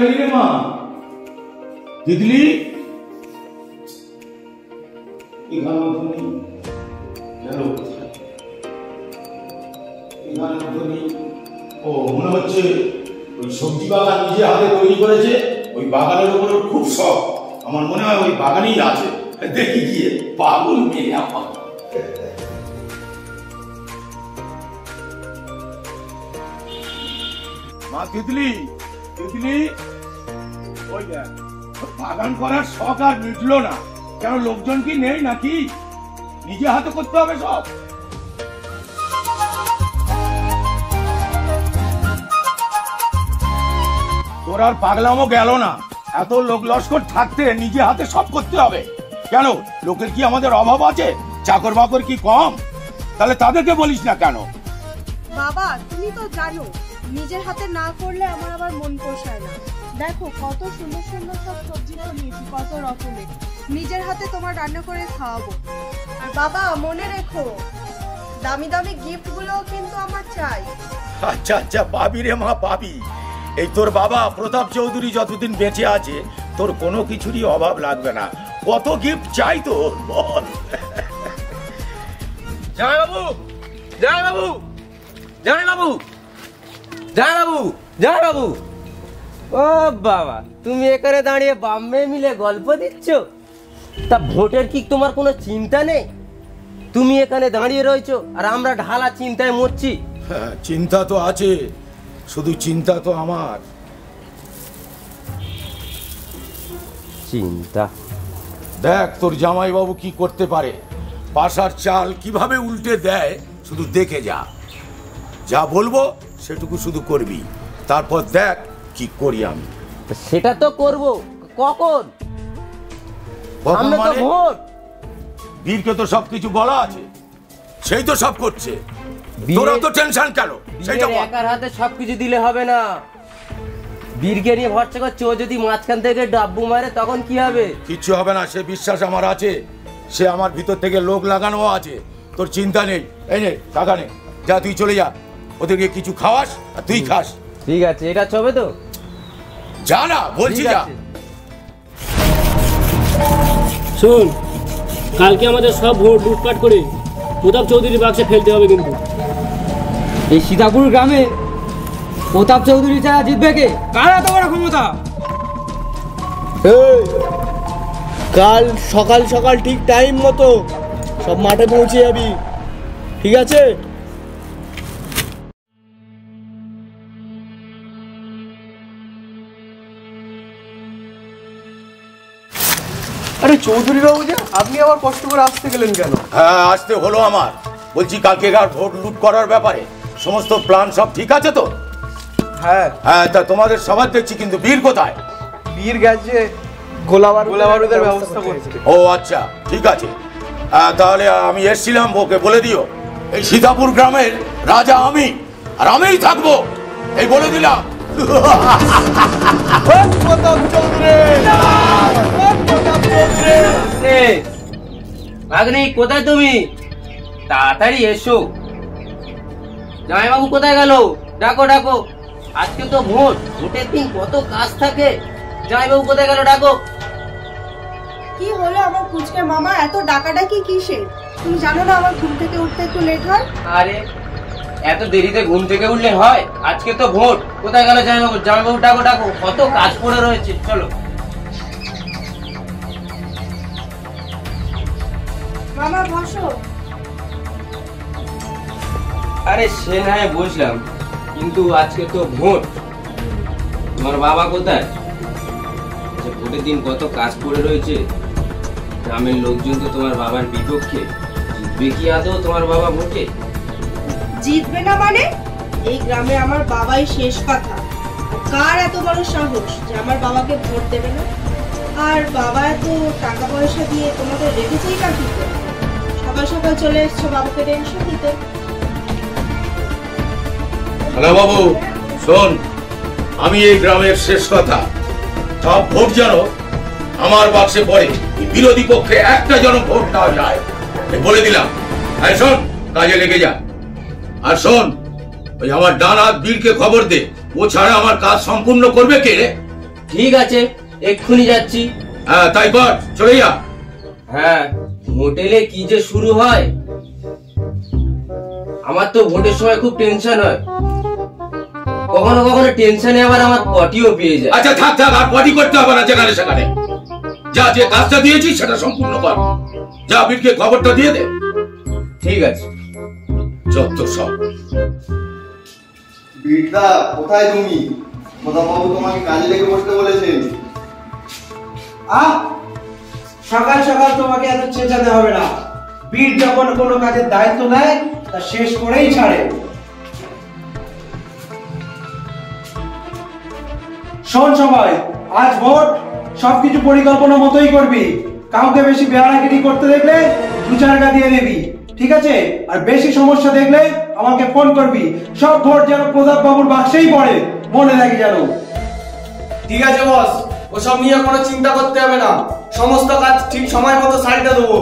গেলি রে মা? তিতলি ও মনে হচ্ছে ওই সবজি বাগান নিজে হাতে তৈরি করেছে, ওই বাগানের উপরে খুব শখ। আমার মনে হয় ওই বাগানেই আছে। দেখি গিয়ে, পাগল মেয়ে আমার। মা তিতলি, তিতলি ওই বাগান করার শখ আর মিটলো না কেন? লোকজন কি নেই নাকি? নিজে হাতে করতে হবে সব। তোর আর পাগলামও গেল না। এত লোক লস্কর থাকতে নিজে হাতে সব করতে হবে কেন? লোকের কি আমাদের অভাব আছে? চাকর বাকর কি কম? তাহলে তাদেরকে বলিস না কেন? বাবা তুমি তো জানো নিজের হাতে না করলে আমার আবার মন পোষায় না। দেখো কত সুন্দর সুন্দর সব সবজি নিয়েছি, কত রকমের। নিজের হাতে তোমার রান্না করে খাওয়াবো। আর বাবা মনে রেখো, দামি দামি গিফট গুলো কিন্তু আমার চাই। আচ্ছা আচ্ছা, পাবি রে মা, পাবি। এই তোর বাবা প্রতাপ চৌধুরী যতদিন বেঁচে আছে তোর কোনো কিছুরই অভাব লাগবে না। কত গিফট চাই তোর বল। জয় বাবু, জয় বাবু, জয় বাবু, জয় বাবু, জয় বাবু। ও বাবা, তুমি এখানে দাঁড়িয়ে বাম্মে মিলে গল্প দিচ্ছ? তা ভোটের কি তোমার কোনো চিন্তা নেই? তুমি এখানে দাঁড়িয়ে রয়েছো আর আমরা ঢালা চিন্তায় মরছি। হ্যাঁ, চিন্তা তো আছে, শুধু চিন্তা তো আমার। চিন্তা? দেখ তোর জামাই বাবু কি করতে পারে, পাশার চাল কিভাবে উল্টে দেয় শুধু দেখে যা। যা বলবো সেটুকু শুধু করবি, তারপর দেখ কি করি আমি। সেটা তো করবো, কখন? সামনে তো ভোট। বীরকে তো সবকিছু বলা আছে, সেই তো সব করছে। তোরা তো টেনশন কেন? সেটা একার হাতে সবকিছু দিলে হবে না। বীরকে নিয়ে ভরসা করছে, ও যদি মাঝখান থেকে ডাব্বু মারে তখন কি হবে? কিচ্ছু হবে না, সে বিশ্বাস আমার আছে। সে আমার ভিতর থেকে লোক লাগানো আছে, তোর চিন্তা নেই। এই নে টাকা নে, যা তুই চলে যা, ওদেরকে কিছু খাওয়াস আর তুই খাস। ঠিক আছে, এটা চবে তো? যা না বলছি, যা। শোন, কালকে আমাদের সব ভোট লুটপাট করে প্রতাপ চৌধুরীর বাক্সে ফেলতে হবে। কিন্তু এই সীতাপুর গ্রামে প্রতাপ চৌধুরী ছাড়া জিতবে কে? কার এত বড় ক্ষমতা? কাল সকাল সকাল ঠিক টাইম মতো সব মাঠে পৌঁছে যাবি, ঠিক আছে? আরে চৌধুরী বাবু যে, আপনি আবার কষ্ট করে আসতে গেলেন কেন? হ্যাঁ, আসতে হলো আমার। বলছি কালকেকার ভোট লুট করার ব্যাপারে সমস্ত প্ল্যান সব ঠিক আছে তো? হ্যাঁ হ্যাঁ, তা তোমাদের সবার দেখছি, কিন্তু বীর কোথায়? বীর গেছে গোলা বারুদের ব্যবস্থা করছে। ও আচ্ছা, ঠিক আছে। তাহলে আমি এসেছিলাম, ওকে বলে দিও এই সীতাপুর গ্রামের রাজা আমি, আর আমিই থাকবো, এই বলে দিলাম। ভাগ্নি কোথায় তুমি? তাড়াতাড়ি এসো। জামাইবাবু কোথায় গেল? ডাকো ডাকো, আজকে তো ভোট, ভোটের দিন কত কাজ থাকে। জামাইবাবু কোথায় গেল? ডাকো। কি হলো আমার কুচকে মামা, এত ডাকাডাকি কিসের? তুমি জানো না আমার ঘুম থেকে উঠতে একটু লেট হয়? আরে এত দেরিতে ঘুম থেকে উঠলে হয়? আজকে তো ভোট, কোথায় গেল জামাইবাবু? জামাইবাবু ডাকো ডাকো, কত কাজ পড়ে রয়েছে। চলো মামা বসো। আরে সে না হয় বুঝলাম, কিন্তু আজকে তো ভোট, তোমার বাবা কোথায়? ভোটের দিন কত কাজ পড়ে রয়েছে, গ্রামের লোকজন তো তোমার বাবার বিপক্ষে। জিতবে কি আদৌ তোমার বাবা ভোটে? জিতবে না মানে? এই গ্রামে আমার বাবাই শেষ কথা। কার এত বড় সাহস যে আমার বাবাকে ভোট দেবে না? আর বাবা এত টাকা পয়সা দিয়ে তোমাদের রেখেছেই কাটিতে, সকাল সকাল চলে এসছো বাবাকে টেনশন দিতে। হ্যালো বাবু, শোন, আমি এই গ্রামের শেষ কথা। সব ভোট যেন আমার বাক্সে পড়ে, বিরোধী পক্ষে একটা যেন ভোট না যায়, বলে দিলাম। আর শোন, কাজে লেগে যা। আর শোন, ওই আমার ডান হাত বীরকে খবর দে, ও ছাড়া আমার কাজ সম্পূর্ণ করবে কে রে? ঠিক আছে, এক্ষুনি যাচ্ছি। হ্যাঁ তাই কর, চলে যা। হ্যাঁ, হোটেলে কি যে শুরু হয়। আমার তো ভোটের সময় খুব টেনশন হয়, কখনো কখনো টেনশনে আবার আমার পটিও পেয়ে যায়। আচ্ছা থাক থাক, আর পটি করতে হবে না যেখানে সেখানে। যা, যে কাজটা দিয়েছি সেটা সম্পূর্ণ কর। যা, বীরকে খবরটা দিয়ে দে। ঠিক আছে। যত সব। বীরদা, কোথায় তুমি? প্রতাপবাবু তোমাকে কাজে লেগে বসতে বলেছেন। সকাল সকাল তোমাকে এত চেঁচাতে হবে না। বীর যখন কোনো কাজের দায়িত্ব নেয় তা শেষ করেই ছাড়ে। শোন সবাই, আজ ভোট, সবকিছু পরিকল্পনা মতোই করবি। কাউকে বেশি বেহারাগিরি করতে দেখলে 2-4 গা দিয়ে দিবি, ঠিক আছে? আর বেশি সমস্যা দেখলে আমাকে ফোন করবি। সব ভোট যেন প্রতাপ বাবুর বাক্সেই পড়ে, মনে রাখি যেন। ঠিক আছে বস, ওসব নিয়ে কোনো চিন্তা করতে হবে না। সমস্ত কাজ ঠিক সময় মতো সারিয়ে দেবো।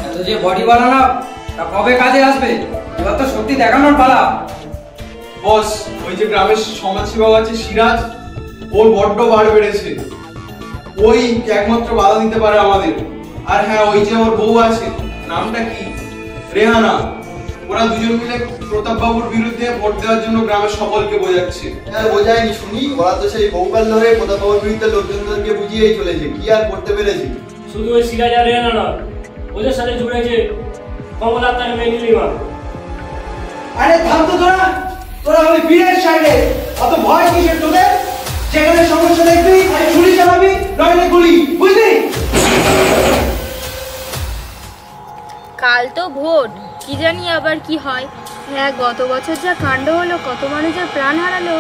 এত যে বডি বানানো, তা কবে কাজে আসবে? এবার তো সত্যি দেখানোর পালা। বস, ওই যে গ্রামের সমাজসেবক আছে সিরাজ, ওর বড্ড বার বেড়েছে। ওই একমাত্র বাধা দিতে পারে আমাদের। আর হ্যাঁ, ওই যে ওর বউ আছে, নামটা কি, রেহানা। ওরা দুজন মিলে প্রতাপ বাবুর বিরুদ্ধে ভোট দেওয়ার জন্য গ্রামের সকলকে বোঝাচ্ছে। বোঝায়নি শুনি, ওরা তো সেই বহুকাল ধরে প্রতাপবাবুর বিরুদ্ধে লোকজনদেরকে বুঝিয়েই চলেছে। কি আর করতে পেরেছি? শুধু ওই সিরাজ আর রেহানা নয়, ওদের সাথে জুড়েছে কমলা তার মেয়ে নীলিমা। আরে থাম তো তোরা, তোরা ওই বীরের সাইডে। অত ভয় কিসের তোদের? যেখানে সমস্যা দেখবি ছুরি চালাবি, নইলে গুলি, বুঝলি? কাল তো ভোট, কি জানি আবার কি হয়। হ্যাঁ, গত বছর যা কাণ্ড হলো, কত মানুষের প্রাণ হারালো।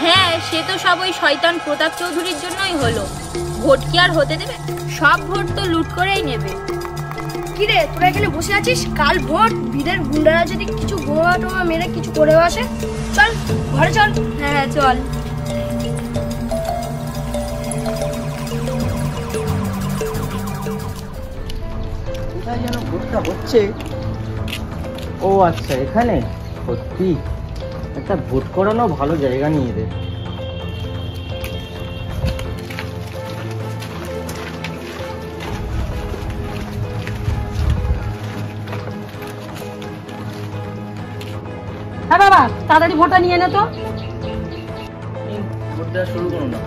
হ্যাঁ, সে তো সব ওই শয়তান প্রতাপ চৌধুরীর জন্যই হলো। ভোট কি আর হতে দেবে? সব ভোট তো লুট করেই নেবে। কিরে, তোরা এখানে বসে আছিস? কাল ভোট, বীরের গুন্ডারা যদি কিছু বোমা টোমা মেরে কিছু করেও আসে, চল ঘরে চল। হ্যাঁ চল। কোথায় যেন ভোটটা হচ্ছে? ও আচ্ছা, এখানে। সত্যি একটা ভোট করানো ভালো জায়গা নিয়ে দে। হ্যাঁ বাবা, তাড়াতাড়ি ভোটটা নিয়ে নে তো। ভোট দেওয়া শুরু করো না।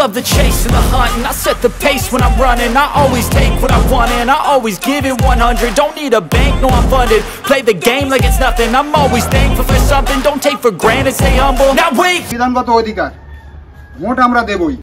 Love the chase and the hunt, and I set the pace when I'm running. I always take what I want and I always give it 100. Don't need a bank, no I'm funded. Play the game like it's nothing. I'm always thankful for something. Don't take for granted, stay humble. Now wait! বিধানগত অধিকার, vote আমরা দেবই।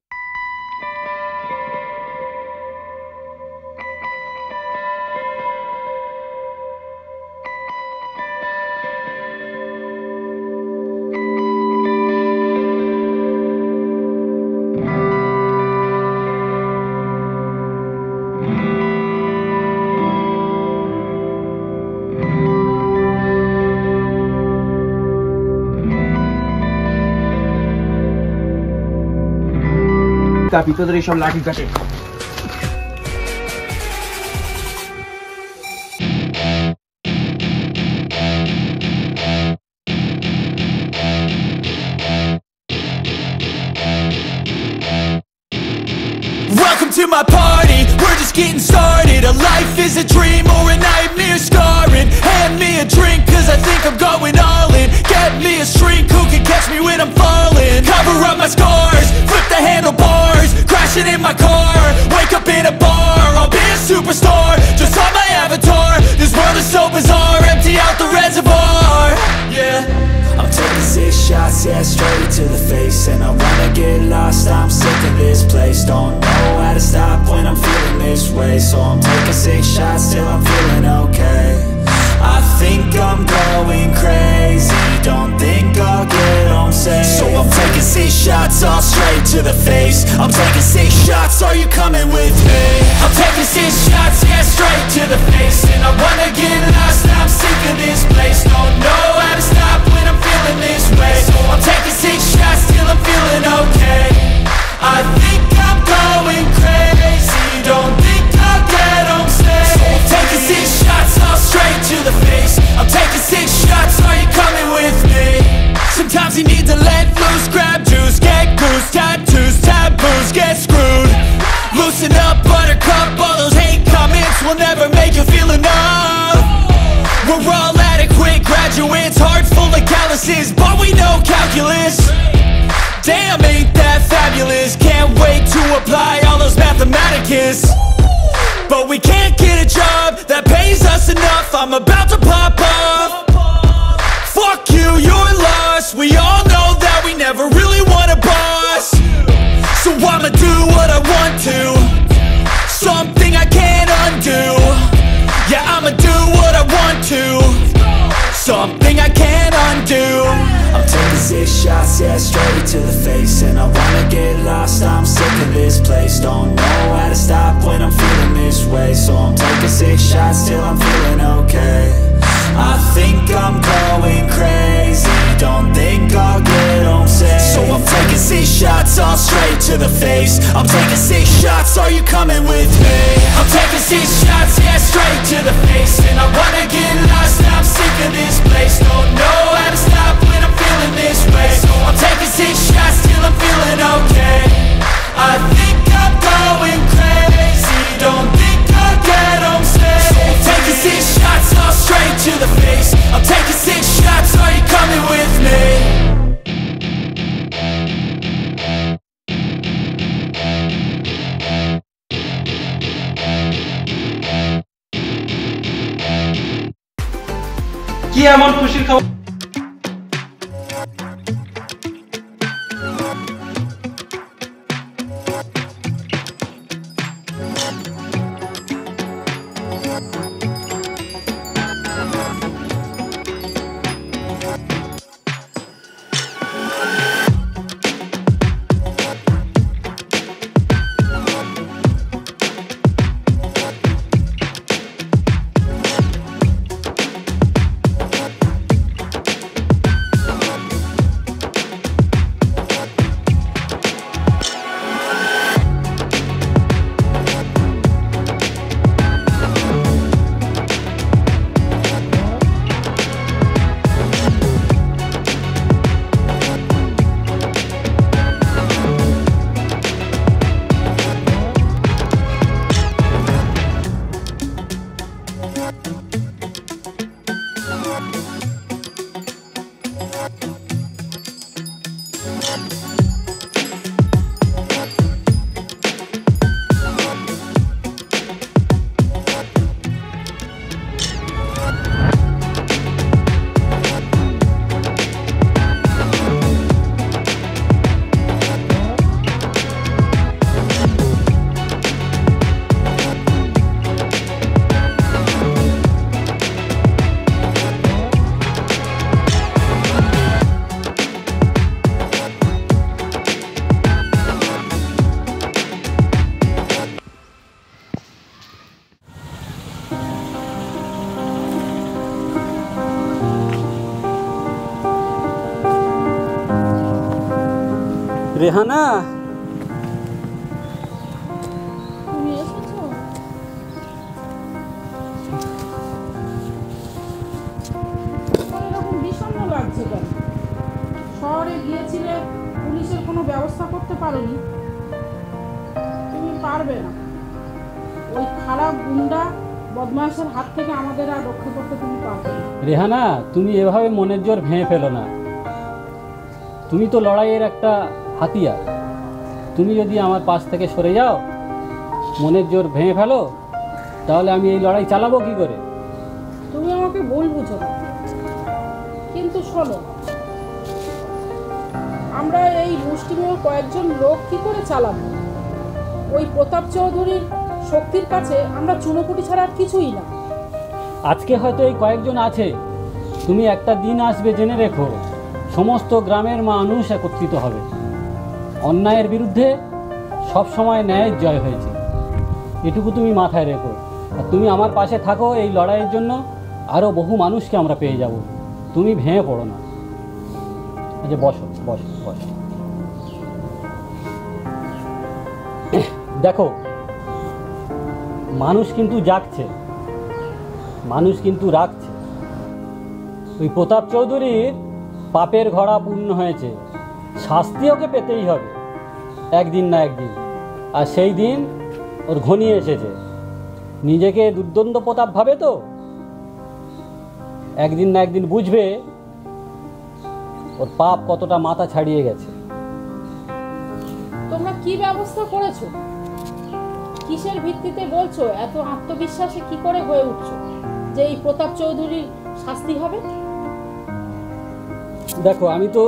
ভিতরে এইসব লাঠি কাটে। Welcome to my party, we're just getting started. A life is a dream or a nightmare scarring. Hand me a drink cause I think I'm going all in. Get Let me a shrink who can catch me when I'm falling. Cover up my scars, flip the handlebars, crashing in my car, wake up in a bar. I'll be a superstar, just on my avatar. This world is so bizarre, empty out the reservoir. Yeah, I'm taking 6 shots, yeah, straight to the face. And I wanna get lost, I'm sick of this place. Don't know how to stop when I'm feeling this way. So I'm taking 6 shots till I'm feeling okay. I think I'm going crazy, don't think I'll get home safe. So I'm taking 6 shots, all straight to the face. I'm taking 6 shots, are you coming with me? I'm taking 6 shots, yeah, straight to the face. And I wanna get lost, I'm sick of this place. Don't know how to stop when I'm feeling this way. So I'm taking 6 shots till I'm feeling okay. I think I'm going crazy, don't think I'll get home safe. So I'm taking 6 shots, all straight to the face. I'm taking 6 shots, are you coming with me? Sometimes you need to let loose, grab juice, get goose, tattoos, taboos, get screwed. Loosen up, buttercup, all those hate comments will never make you feel enough. We're all adequate graduates, heart full of calluses, but we know calculus. Damn, ain't that fabulous? Can't wait to apply all those mathematicus. But we can't get a job that pays us enough. I'm about to pop off. Fuck you, you're lost. We all know that we never really want a boss. So I'ma do what I want to, something I can't undo. Yeah, I'ma do what I want to, something I can't undo. I'm taking 6 shots, yeah, straight to the face. And I wanna get lost, I'm sick of this place. Don't know how to stop when I'm feeling this way. So I'm taking 6 shots till I'm feeling okay. I think I'm going crazy, don't think I'll get home safe. So I'm taking 6 shots, all straight to the face. I'm taking 6 shots, are you coming with me? I'm taking 6 shots, yeah, straight to the face. And I wanna get lost, I'm sick of this place. Don't know how to stop when I'm feeling this way. So I'm taking 6 shots till I'm feeling okay. I think I'm going crazy, don't think I'll get home safe. So I'm taking 6 shots, all straight to the face. I'm taking 6 shots, are you coming with me? কি এমন খুশির খবর? রেহানা, তুমি এসেছো? এরকম বিষণ্ণ লাগছে কেন? শহরে গিয়েছিলে, পুলিশের কোনো ব্যবস্থা করতে পারোনি? তুমি পারবে না। ওই খারাপ গুন্ডা বদমাশের হাত থেকে আমাদের আর রক্ষা করতে তুমি পারবে না। রেহানা, তুমি এভাবে মনের জোর ভেঙে ফেলো না। তুমি তো লড়াইয়ের একটা হাতিয়ার। তুমি যদি আমার পাশ থেকে সরে যাও, মনের জোর ভেঙে ফেলো, তাহলে আমি এই লড়াই চালাবো কি করে? তুমি আমাকে ভুল বুঝো না, কিন্তু শোনো, আমরা এই মুষ্টিমেয় কয়েকজন লোক কি করে চালাবো? ওই প্রতাপ চৌধুরীর শক্তির কাছে আমরা চুনোপুটি ছাড়া আর কিছুই না। আজকে হয়তো এই কয়েকজন আছে, তুমি একটা দিন আসবে জেনে রেখো, সমস্ত গ্রামের মানুষ একত্রিত হবে। অন্যায়ের বিরুদ্ধে সবসময় ন্যায়ের জয় হয়েছে, এটুকু তুমি মাথায় রেখো। আর তুমি আমার পাশে থাকো, এই লড়াইয়ের জন্য আরও বহু মানুষকে আমরা পেয়ে যাব। তুমি ভেঙে পড়ো না। আচ্ছা, বসো বসো বসো। দেখো, মানুষ কিন্তু জাগছে, মানুষ কিন্তু রাখছে। ওই প্রতাপ চৌধুরীর পাপের ঘড়া পূর্ণ হয়েছে, শাস্তি ওকে পেতেই হবে একদিন না একদিন। আর সেই দিন ওর ঘনিয়ে এসেছে। নিজেকে দুর্দণ্ড প্রতাপ ভাবে তো, একদিন না একদিন বুঝবে ওর পাপ কতটা মাথা ছাড়িয়ে গেছে। তোমরা কি ব্যবস্থা করেছো? কিসের ভিত্তিতে বলছো? এত আত্মবিশ্বাসে কি করে হয়ে উঠছো যে এই প্রতাপ চৌধুরীর শাস্তি হবে? দেখো, আমি তো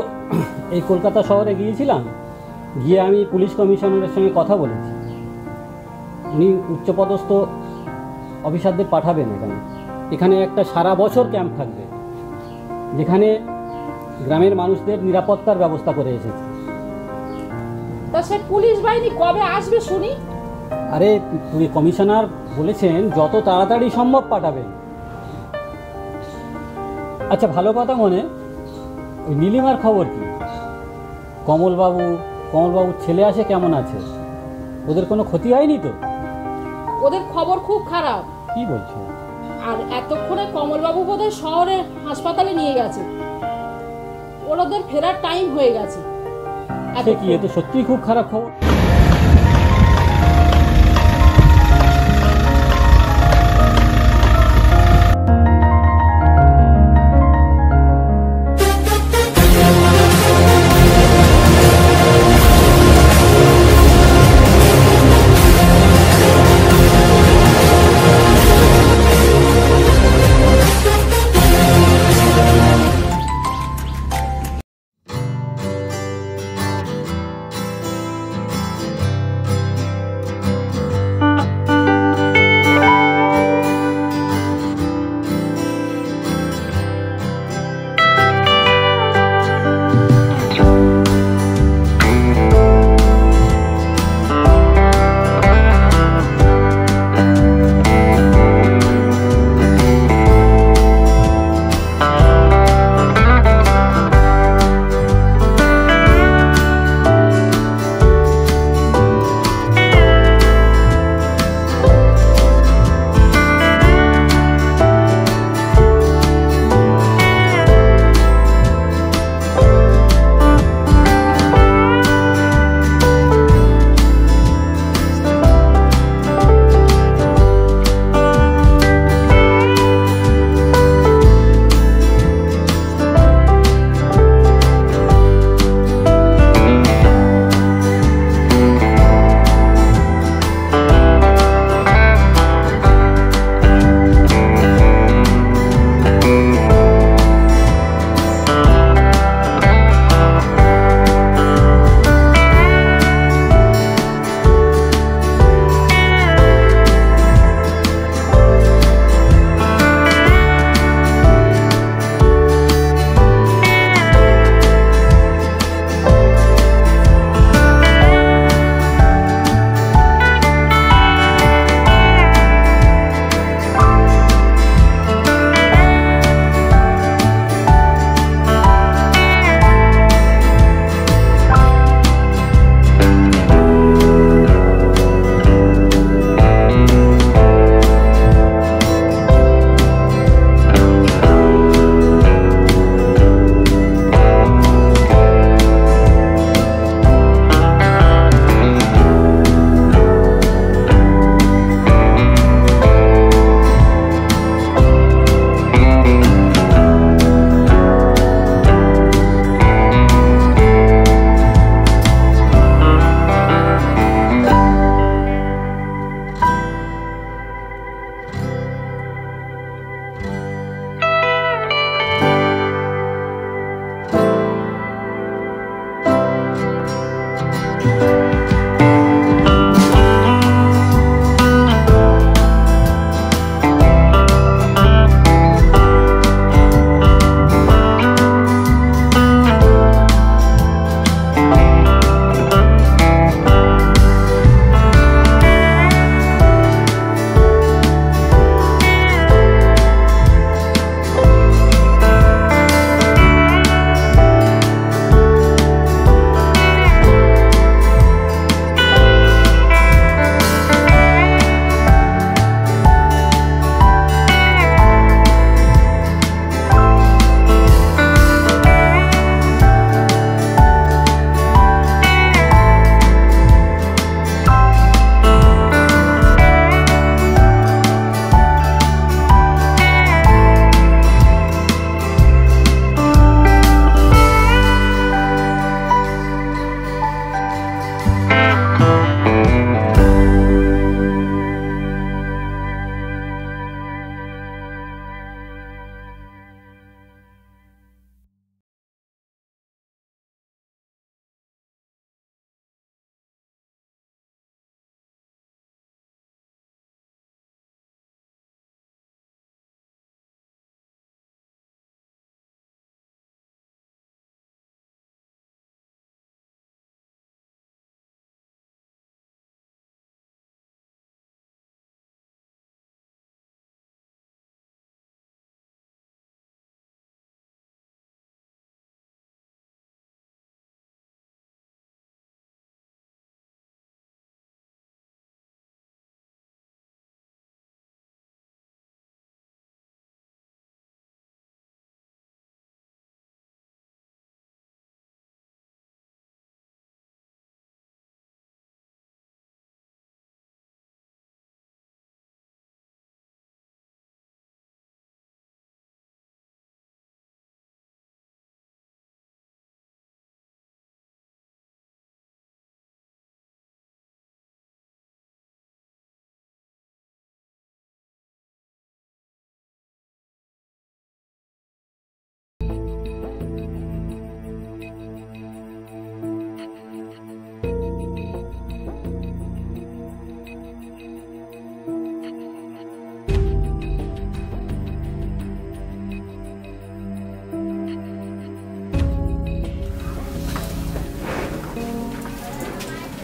এই কলকাতা শহরে গিয়েছিলাম, গিয়ে আমি পুলিশ কমিশনারের সঙ্গে কথা বলেছি। উনি উচ্চপদস্থ অফিসারদের পাঠাবেন এখানে একটা সারা বছর ক্যাম্প থাকবে, যেখানে গ্রামের মানুষদের নিরাপত্তার ব্যবস্থা করে এসেছে। তা সে পুলিশ বাহিনী কবে আসবে শুনি? আরে, কমিশনার বলেছেন যত তাড়াতাড়ি সম্ভব পাঠাবেন। আচ্ছা, ভালো কথা মনে, ওই নীলিমার খবর কি? কমলবাবুর ছেলে আসে কেমন আছে? ওদের কোনো ক্ষতি হয়নি তো? ওদের খবর খুব খারাপ। কি বলছো? আর এতক্ষণে কমলবাবু বোধহয় শহরে হাসপাতালে নিয়ে গেছে, ওদের ফেরার টাইম হয়ে গেছে। কি, এ তো সত্যিই খুব খারাপ খবর।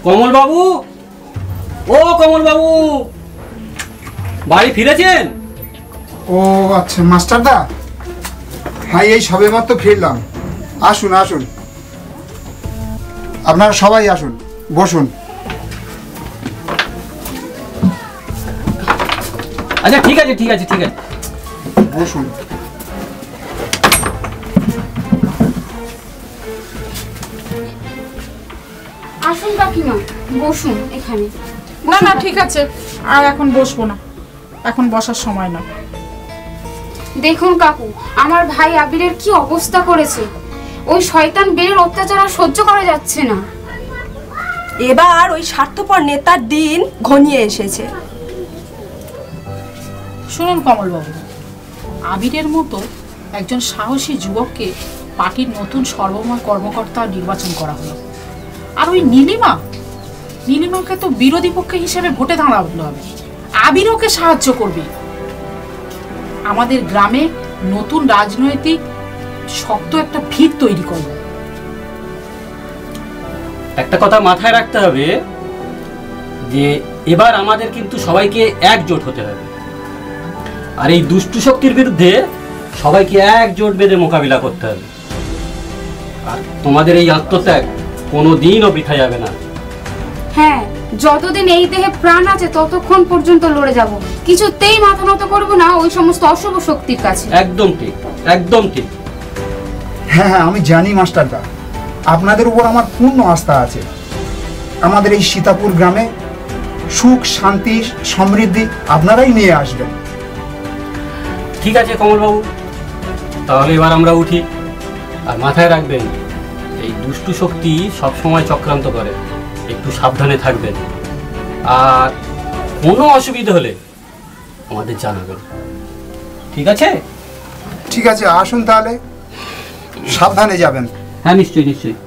কমল বাবু, ও কমল বাবু, বাড়ি ফিরেছেন? ও আচ্ছা মাস্টারদা, হ্যাঁ এই সবে মাত্র ফিরলাম। আসুন আসুন, আপনারা সবাই আসুন, বসুন। আচ্ছা ঠিক আছে ঠিক আছে ঠিক আছে, বসুন। আসুন কাকিমা, বসুন এখানে। না না ঠিক আছে, আর এখন বসবো না, এখন বসার সময় না। দেখুন কাকু, আমার ভাই আবিরের কি অবস্থা করেছে। ওই শয়তান বীরের অত্যাচার আর সহ্য করা যাচ্ছে না। এবার ওই স্বার্থপর নেতার দিন ঘনিয়ে এসেছে। শুনুন কমলবাবু, আবিরের মতো একজন সাহসী যুবককে পার্টির নতুন সর্বময় কর্মকর্তা নির্বাচন করা হলো, আর ওই নীলিমাকে তো বিরোধী পক্ষে হিসেবে ভোটে দাঁড়ানো হবে। আবির ওকে সাহায্য করবে। আমাদের গ্রামে নতুন রাজনৈতিক শক্ত একটা ভিত তৈরি করবে। একটা কথা মাথায় রাখতে হবে যে এবার আমাদের কিন্তু সবাইকে একজোট হতে হবে, আর এই দুষ্টু শক্তির বিরুদ্ধে সবাইকে একজোট বেঁধে মোকাবিলা করতে হবে। আর তোমাদের এই আত্মত্যাগ কোনোদিনও বৃথা যাবে না। হ্যাঁ, যতদিন এই দেহে প্রাণ আছে ততক্ষণ পর্যন্ত লড়ে যাব। কিছুতেই মাথা নত করব না ওই সমস্ত অশুভ শক্তির কাছে। একদম ঠিক, একদম ঠিক। হ্যাঁ হ্যাঁ, আমি জানি মাস্টারদা, আপনাদের উপর আমার পূর্ণ আস্থা আছে। আমাদের এই সীতাপুর গ্রামে সুখ শান্তি সমৃদ্ধি আপনারাই নিয়ে আসবেন। ঠিক আছে কমলবাবু, তাহলে এবার আমরা উঠি। আর মাথায় রাখবেন, এই দুষ্টু শক্তি সবসময় চক্রান্ত করে, একটু সাবধানে থাকবেন। আর কোনো অসুবিধা হলে আমাদের জানাবেন, ঠিক আছে? ঠিক আছে, আসুন তাহলে, সাবধানে যাবেন। হ্যাঁ নিশ্চয়ই নিশ্চয়ই।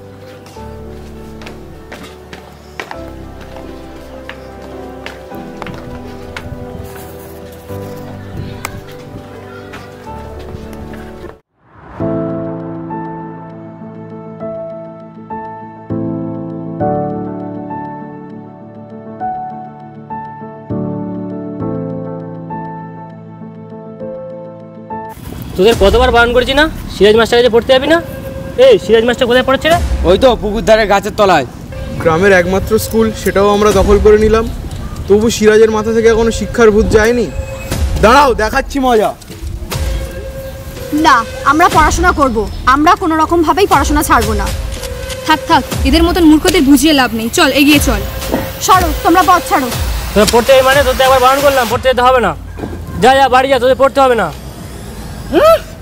তোদের কতবার বারণ করেছি না সিরাজ মাস্টার কাছে পড়তে যাবি না? এই সিরাজ মাস্টার কোথায় পড়ছে রে? ওই তো পুকুর ধারে গাছের তলায়। গ্রামের একমাত্র স্কুল, সেটাও আমরা দখল করে নিলাম, তবু সিরাজের মাথা থেকে এখনো শিক্ষার ভূত যায়নি। দাঁড়াও, দেখাচ্ছি মজা। না, আমরা পড়াশোনা করব, আমরা কোনো রকম ভাবেই পড়াশোনা ছাড়বো না। থাক থাক, এদের মতন মূর্খদের বুঝিয়ে লাভ নেই, চল এগিয়ে চল। সরো, তোমরা পথ ছাড়ো। তোরা পড়তে মানে তোদের একবার বারণ করলাম, পড়তে যেতে হবে না। যা যা বাড়ি যা, তোদের পড়তে হবে না।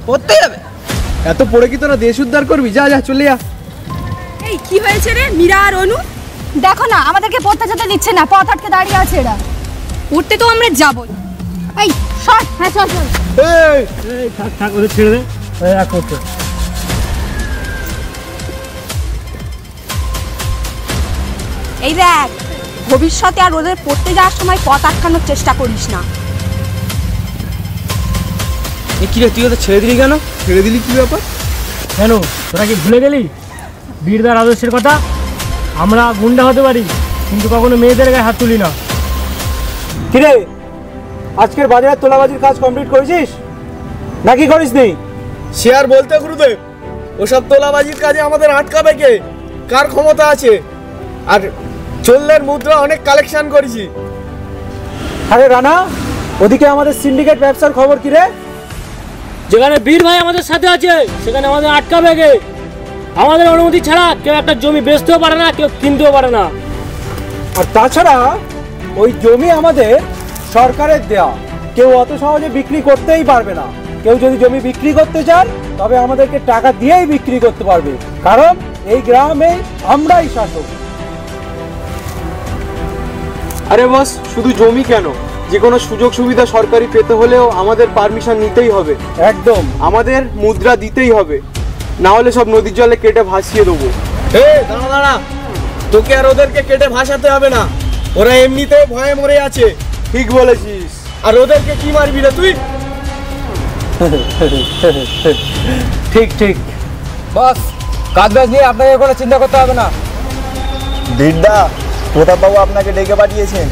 পড়তে যাবে? এত পড়ে কি তোরা দেশ উদ্ধার করবি? যা যা, চলে যা। এই কি হয়েছে রে মীরা আর অনু? দেখো না, আমাদেরকে পড়তে যেতে দিচ্ছে না, পথ আটকে দাঁড়িয়ে আছে এরা। পড়তে তো আমরা যাবই। এই সর, হ্যাঁ চল চল। এই থাক থাক, ওদের ছেড়ে দে, এক করতে। এই দেখ, ভবিষ্যতে আর ওদের পড়তে যাওয়ার সময় পথ আটকানোর চেষ্টা করিস না। কি রে, তুই ওদের ছেড়ে দিলি কেন? ছেড়ে দিলি কি ব্যাপার? কেন, তোরা কি ভুলে গেলি বীরদার আদর্শের কথা? আমরা গুন্ডা হতে পারি, কিন্তু কখনো মেয়েদের গায়ে হাত তুলি না। কিরে, আজকের বাজারে তোলাবাজির কাজ কমপ্লিট করেছিস নাকি করিস নি? সে আর বলতে গুরুদেব, ওসব তোলাবাজির কাজে আমাদের আটকাবে কে? কার ক্ষমতা আছে? আর চল্লের মুদ্রা অনেক কালেকশন করেছি। আরে রানা, ওদিকে আমাদের সিন্ডিকেট ব্যবসার খবর কি রে? যেখানে বীর ভাই আমাদের সাথে আছে সেখানে আমাদের আটকাবে কে? আমাদের অনুমতি ছাড়া কেউ একটা জমি বেচতেও পারে না, কেউ কিনতেও পারে না। আর তাছাড়া ওই জমি আমাদের সরকারের দেয়া, কেউ অত সহজে বিক্রি করতেই পারবে না। কেউ যদি জমি বিক্রি করতে চান তবে আমাদেরকে টাকা দিয়েই বিক্রি করতে পারবে, কারণ এই গ্রামে আমরাই শাসক। আরে বস, শুধু জমি কেন, যে কোনো সুযোগ সুবিধা সরকারি পেতে হলেও আমাদের পারমিশন নিতেই হবে। একদম, আমাদের মুদ্রা দিতেই হবে, না হলে সব নদীর জলে কেটে ভাসিয়ে দেবো। দাঁড়া দাঁড়া, তোকে আর ওদেরকে কেটে ভাসাতে হবে না, ওরা এমনিতে ভয়ে মরে আছে। ঠিক বলেছিস। আর ওদেরকে কি মারবি রে তুই? ঠিক ঠিক বস, কাজ বাজ নিয়ে আপনাকে কোনো চিন্তা করতে হবে না। দিদা, প্রতাপবাবু আপনাকে ডেকে পাঠিয়েছেন।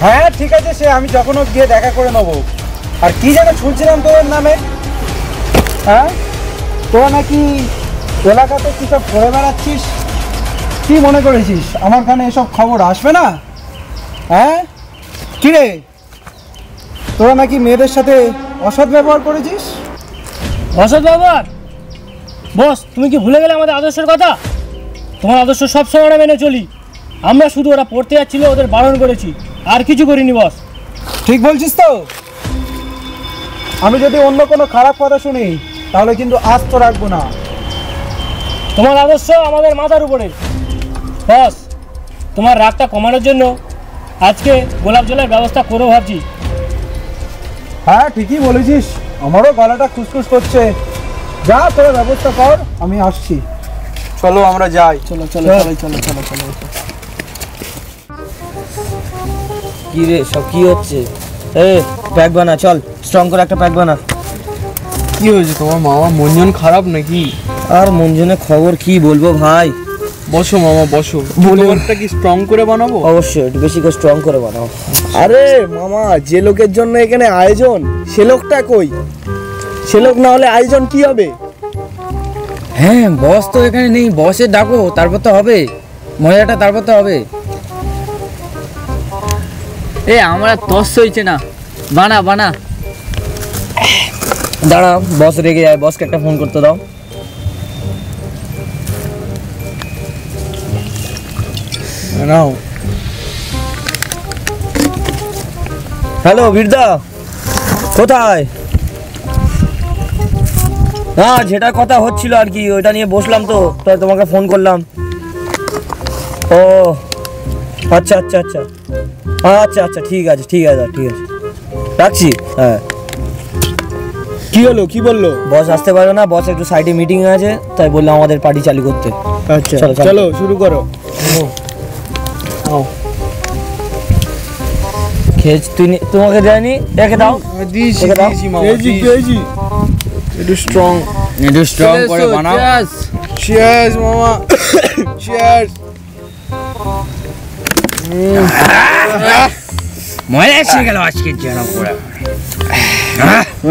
হ্যাঁ ঠিক আছে, সে আমি যখন হোক গিয়ে দেখা করে নেবো। আর কি যেন শুনছিলাম তোর নামে, হ্যাঁ তোরা নাকি এলাকাতে কি সব ঘুরে বেড়াচ্ছিস? কি মনে করেছিস আমার কানে এসব খবর আসবে না? হ্যাঁ কি রে, তোরা নাকি মেয়েদের সাথে অসৎ ব্যবহার করেছিস? অসৎ ব্যবহার? বস তুমি কি ভুলে গেলে আমাদের আদর্শের কথা? তোমার আদর্শ সবসময় আমরা মেনে চলি। আমরা শুধু ওরা পড়তে যাচ্ছিল ওদের বারণ করেছি, আর কিছু করিনি বস। ঠিক বলছিস তো? আমি যদি অন্য কোনো খারাপ কথা শুনি তাহলে কিন্তু আস্ত রাখবো না। তোমার আদর্শ আমাদের মাথার উপরে বস। তোমার রাগটা কমানোর জন্য আজকে গোলাপ জলের ব্যবস্থা করে ভাবছি। হ্যাঁ ঠিকই বলেছিস, আমারও গলাটা খুসখুস করছে। যা তোর ব্যবস্থা কর, আমি আসছি। চলো আমরা যাই। চলো চলো চলো চলো চলো চলো। কি রে সব কি হচ্ছে? প্যাক বানা, চল স্ট্রং করে একটা প্যাক বানা। কি হয়েছে তোমার মামা? মনজন খারাপ নাকি? আর মনজনের খবর কি বলবো ভাই। বসো মামা বসো। বলবারটা কি স্ট্রং করে বানাবো? অবশ্যই একটু বেশি করে স্ট্রং করে বানাও। আরে মামা, যে লোকের জন্য এখানে আয়োজন সে লোকটা কই? সে লোক না হলে আয়োজন কি হবে? হ্যাঁ বস তো এখানে নেই, বসের ডাকো, তারপর তো হবে মজাটা, তারপর তো হবে। আমরা তস হইছে না, বানা বানা। দাঁড়া, বস রেগে যায়, বসকে একটা ফোন করতে দাও। নাও। হ্যালো বীরদা, কোথায়? না যেটা কথা হচ্ছিল আর কি, ওইটা নিয়ে বসলাম তো, তাই তোমাকে ফোন করলাম। ও আচ্ছা আচ্ছা আচ্ছা আচ্ছা আচ্ছা, ঠিক আছে ঠিক আছে ঠিক আছে, রাখছি। হ্যাঁ কি হলো, কি বললো? বস আসতে পারবে না, বস একটু সাইডে মিটিং আছে, তাই বললাম আমাদের পার্টি চালু করতে। আচ্ছা চলো শুরু করো। খেয়েছ তুই? তোমাকে দেয়নি? রেখে দাও। দিয়েছি দিয়েছি মামা, দিয়েছি। একটু স্ট্রং করে বানাও। চিয়ার্স মামা, চিয়ার্স। মজা এসে গেল আজকের জন্য পুরো।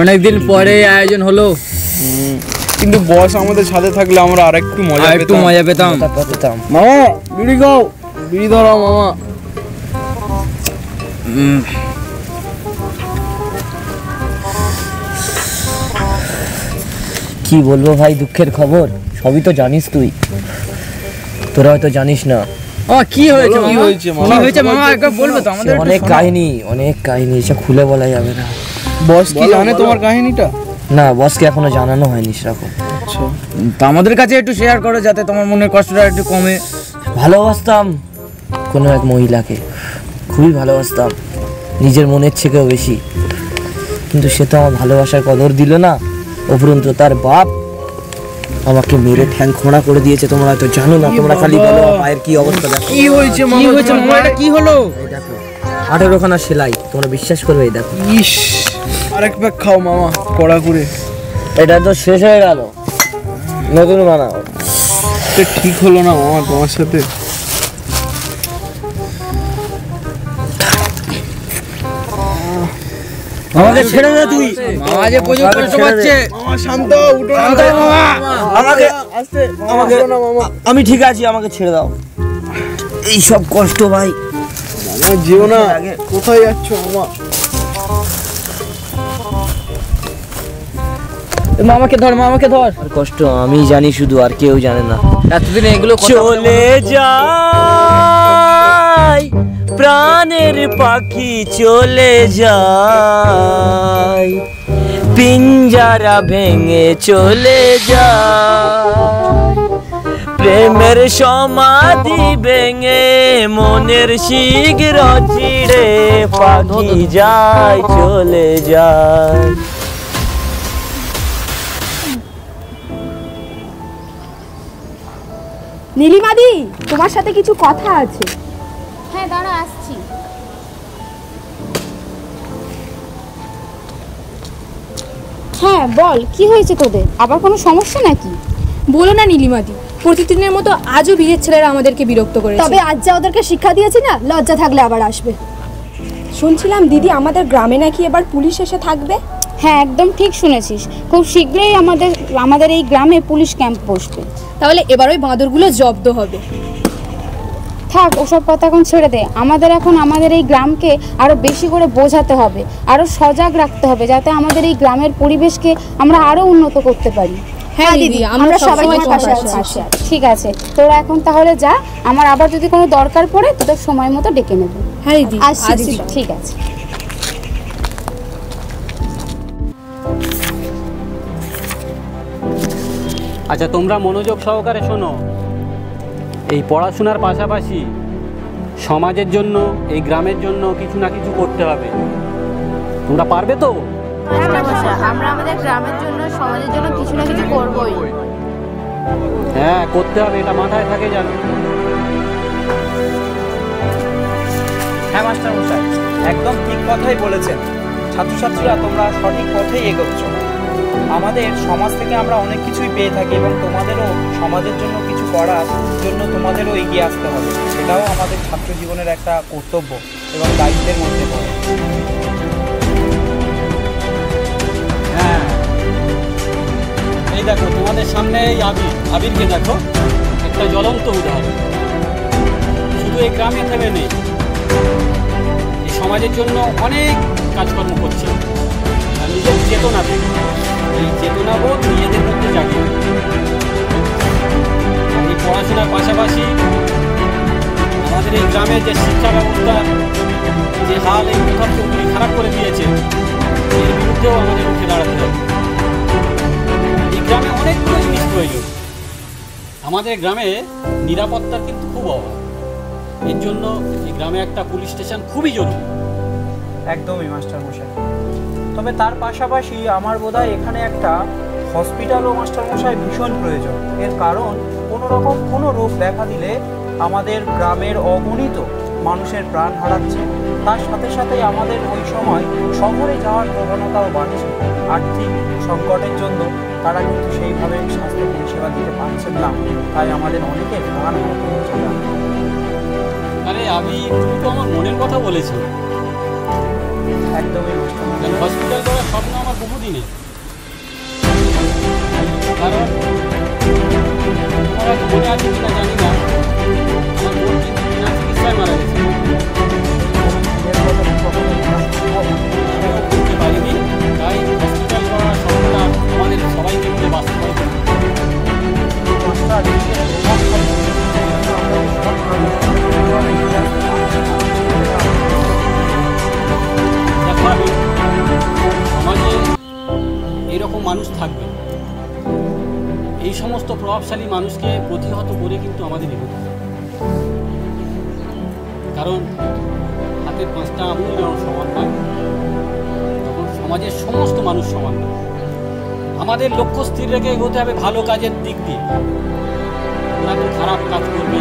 অনেকদিন পরে আয়োজন হলো, কিন্তু বস আমাদের সাথে থাকলে আমরা আরেকটু মজা পেতাম। মামা বিড়ি খাও, বিড়ি ধরাও মামা। কি বলবো ভাই, দুঃখের খবর সবই তো জানিস তুই, তোরা হয়তো জানিস না। কি হয়েছে কি হয়েছে মামা? কি হয়েছে মামা একবার বলবে তো আমাদের? অনেক কাহিনী এসব খুলে বলা যাবে না। বস কি জানে তোমার কাহিনীটা? না, বসকে এখনো জানানো হয়নি সেরকম। আচ্ছা, তো আমাদের কাছে একটু শেয়ার করো যাতে তোমার মনের কষ্টটা একটু কমে। ভালোবাসতাম কোনো এক মহিলাকে, খুবই ভালোবাসতাম, নিজের মনের থেকেও বেশি, কিন্তু সে তো আমার ভালোবাসার কদর দিল না। উপরন্তু তার বাপ আমাকে মেরে ঠ্যাং খোঁড়া করে দিয়েছে। তোমরা তো জানো না, তোমরা খালি বলো পায়ের কি অবস্থা। দেখো কি হয়েছে মামা, কি হয়েছে মামা, এটা কি হলো? দেখো 18খানা সেলাই, তোমরা বিশ্বাস করবে? এই দেখো। ইস, আরেক প্যাক খাও মামা, কড়া করে। এটা তো শেষ হয়ে গেল, নতুন বানাও। ঠিক হলো না মামা তোমার সাথে? আমাকে ছেড়ে দে তুই। মামা যে প্রচুর কষ্ট পাচ্ছে। মামা শান্ত, উঠো না মামা, আমাকে আস্তে, আমাকে না মামা। আমি ঠিক আছি, আমাকে ছেড়ে দাও। এই সব কষ্ট ভাই, মামা যেও না। কোথায় যাচ্ছ মামা? মামাকে ধর, মামাকে ধর। আর কষ্ট আমি জানি শুধু, আর কেউ জানে না। এতদিন এগুলো চলে যায় প্রাণের পাখি, চলে যায় পিঞ্জারা ভেঙে, চলে যায় প্রেমের সমাধি ভেঙে, মনের শীঘ্র ছিড়ে পাখি যায়, চলে যায়। নীলিমাদি, তোমার সাথে কিছু কথা আছে। হ্যাঁ দাঁড়া, আসছি। হ্যাঁ বল, কি হয়েছে তোদের? আবার কোনো সমস্যা নাকি? বলো না নীলিমাদি, প্রতিদিনের মতো আজও বিয়ের ছেলেরা আমাদেরকে বিরক্ত করেছে। তবে আজ যা ওদেরকে শিক্ষা দিয়েছি না, লজ্জা থাকলে আবার আসবে। শুনছিলাম দিদি আমাদের গ্রামে নাকি এবার পুলিশ এসে থাকবে। হ্যাঁ একদম ঠিক শুনেছিস, খুব শীঘ্রই আমাদের এই গ্রামে পুলিশ ক্যাম্প বসবে। তাহলে এবার ওই বাঁদরগুলো জব্দ হবে। থাক ওসব কথা এখন ছেড়ে দে, আমাদের এখন আমাদের এই গ্রামকে আরো বেশি করে বোঝাতে হবে, আরো সজাগ রাখতে হবে, যাতে আমাদের এই গ্রামের পরিবেশকে আমরা আরো উন্নত করতে পারি। হ্যাঁ দিদি, আমরা সবাই তোমার পাশে আছি। ঠিক আছে, তোরা এখন তাহলে যা, আমার আবার যদি কোনো দরকার পড়ে তোদের সময় মতো ডেকে নেব। হ্যাঁ দিদি, আসছি। ঠিক আছে। আচ্ছা তোমরা মনোযোগ সহকারে শোনো, এই পড়াশোনার পাশাপাশি সমাজের জন্য, এই গ্রামের জন্য কিছু না কিছু করতে হবে। তোমরা পারবে তো? আমরা আমাদের গ্রামের জন্য, সমাজের জন্য কিছু না কিছু করবই। হ্যাঁ করতে হবে, এটা মাথায় থাকে জানো। হ্যাঁ মাস্টার মশাই, একদম ঠিক কথাই বলেছেন। ছাত্রছাত্রীরা তোমরা সঠিক পথেই এগোচ্ছ। আমাদের সমাজ থেকে আমরা অনেক কিছুই পেয়ে থাকি এবং তোমাদেরও সমাজের জন্য কিছু করার জন্য তোমাদেরও এগিয়ে আসতে হবে। সেটাও আমাদের ছাত্র জীবনের একটা কর্তব্য এবং দায়িত্বের মধ্যে পড়ে। হ্যাঁ এই দেখো তোমাদের সামনে এই আবিরকে দেখো, একটা জ্বলন্ত উদাহরণ। শুধু এই গ্রামে থেমে নেই, এই সমাজের জন্য অনেক কাজকর্ম করছে। আর নিজের চেতনা থেকে, এই চেতনাবোধ নিজেদের মধ্যে জাগে। এই পড়াশোনার পাশাপাশি আমাদের এই গ্রামের যে শিক্ষা ব্যবস্থা যে হাল এই কোথাও খারাপ করে দিয়েছে, এর বিরুদ্ধেও আমাদের উঠে দাঁড়াতে হবে। এই গ্রামে অনেকগুলো জিনিস প্রয়োজন। আমাদের গ্রামে নিরাপত্তার কিন্তু খুব অভাব, এর জন্য এই গ্রামে একটা পুলিশ স্টেশন খুবই জরুরি। একদমই মাস্টার মশাই। তবে তার পাশাপাশি আমার বোধহয় এখানে একটা হসপিটালও মাস্টার মশাই ভীষণ প্রয়োজন। এর কারণ কোনো রোগ দেখা দিলে আমাদের গ্রামের অগণিত মানুষের প্রাণ হারাচ্ছে, তার সাথে সাথে আমাদের ওই সময় শহরে যাওয়ার প্রবণতাও বাড়ছে। আর্থিক সংকটের জন্য তারা কিন্তু সেইভাবে স্বাস্থ্য পরিষেবা দিতে পারছেন না, তাই আমাদের অনেকের প্রাণ হারাতে হচ্ছে। আরে তুমি তো আমার মনের কথা বলেছো। একদমই হসপিটাল করার স্বপ্ন আমার বহুদিনে। কারণ মনে আছে কিনা জানি না, আমার বোন কিন্তু বিনা চিকিৎসায় মারা গেছে। করতে পারিনি, তাই হসপিটাল করার স্বপ্নটা আমাদের সবাইকে মিলে বাস্তবায়িত সমাজে এরকম মানুষ থাকবে। এই সমস্ত প্রভাবশালী মানুষকে প্রতিহত করে কিন্তু আমাদের এগোতে হবে। কারণ হাতের 5টা আঙুল যখন সমান হয়, তখন সমাজের সমস্ত মানুষ সমান হয়। আমাদের লক্ষ্য স্থির রেখে এগোতে হবে ভালো কাজের দিক দিয়ে। ওরা তো খারাপ কাজ করবে,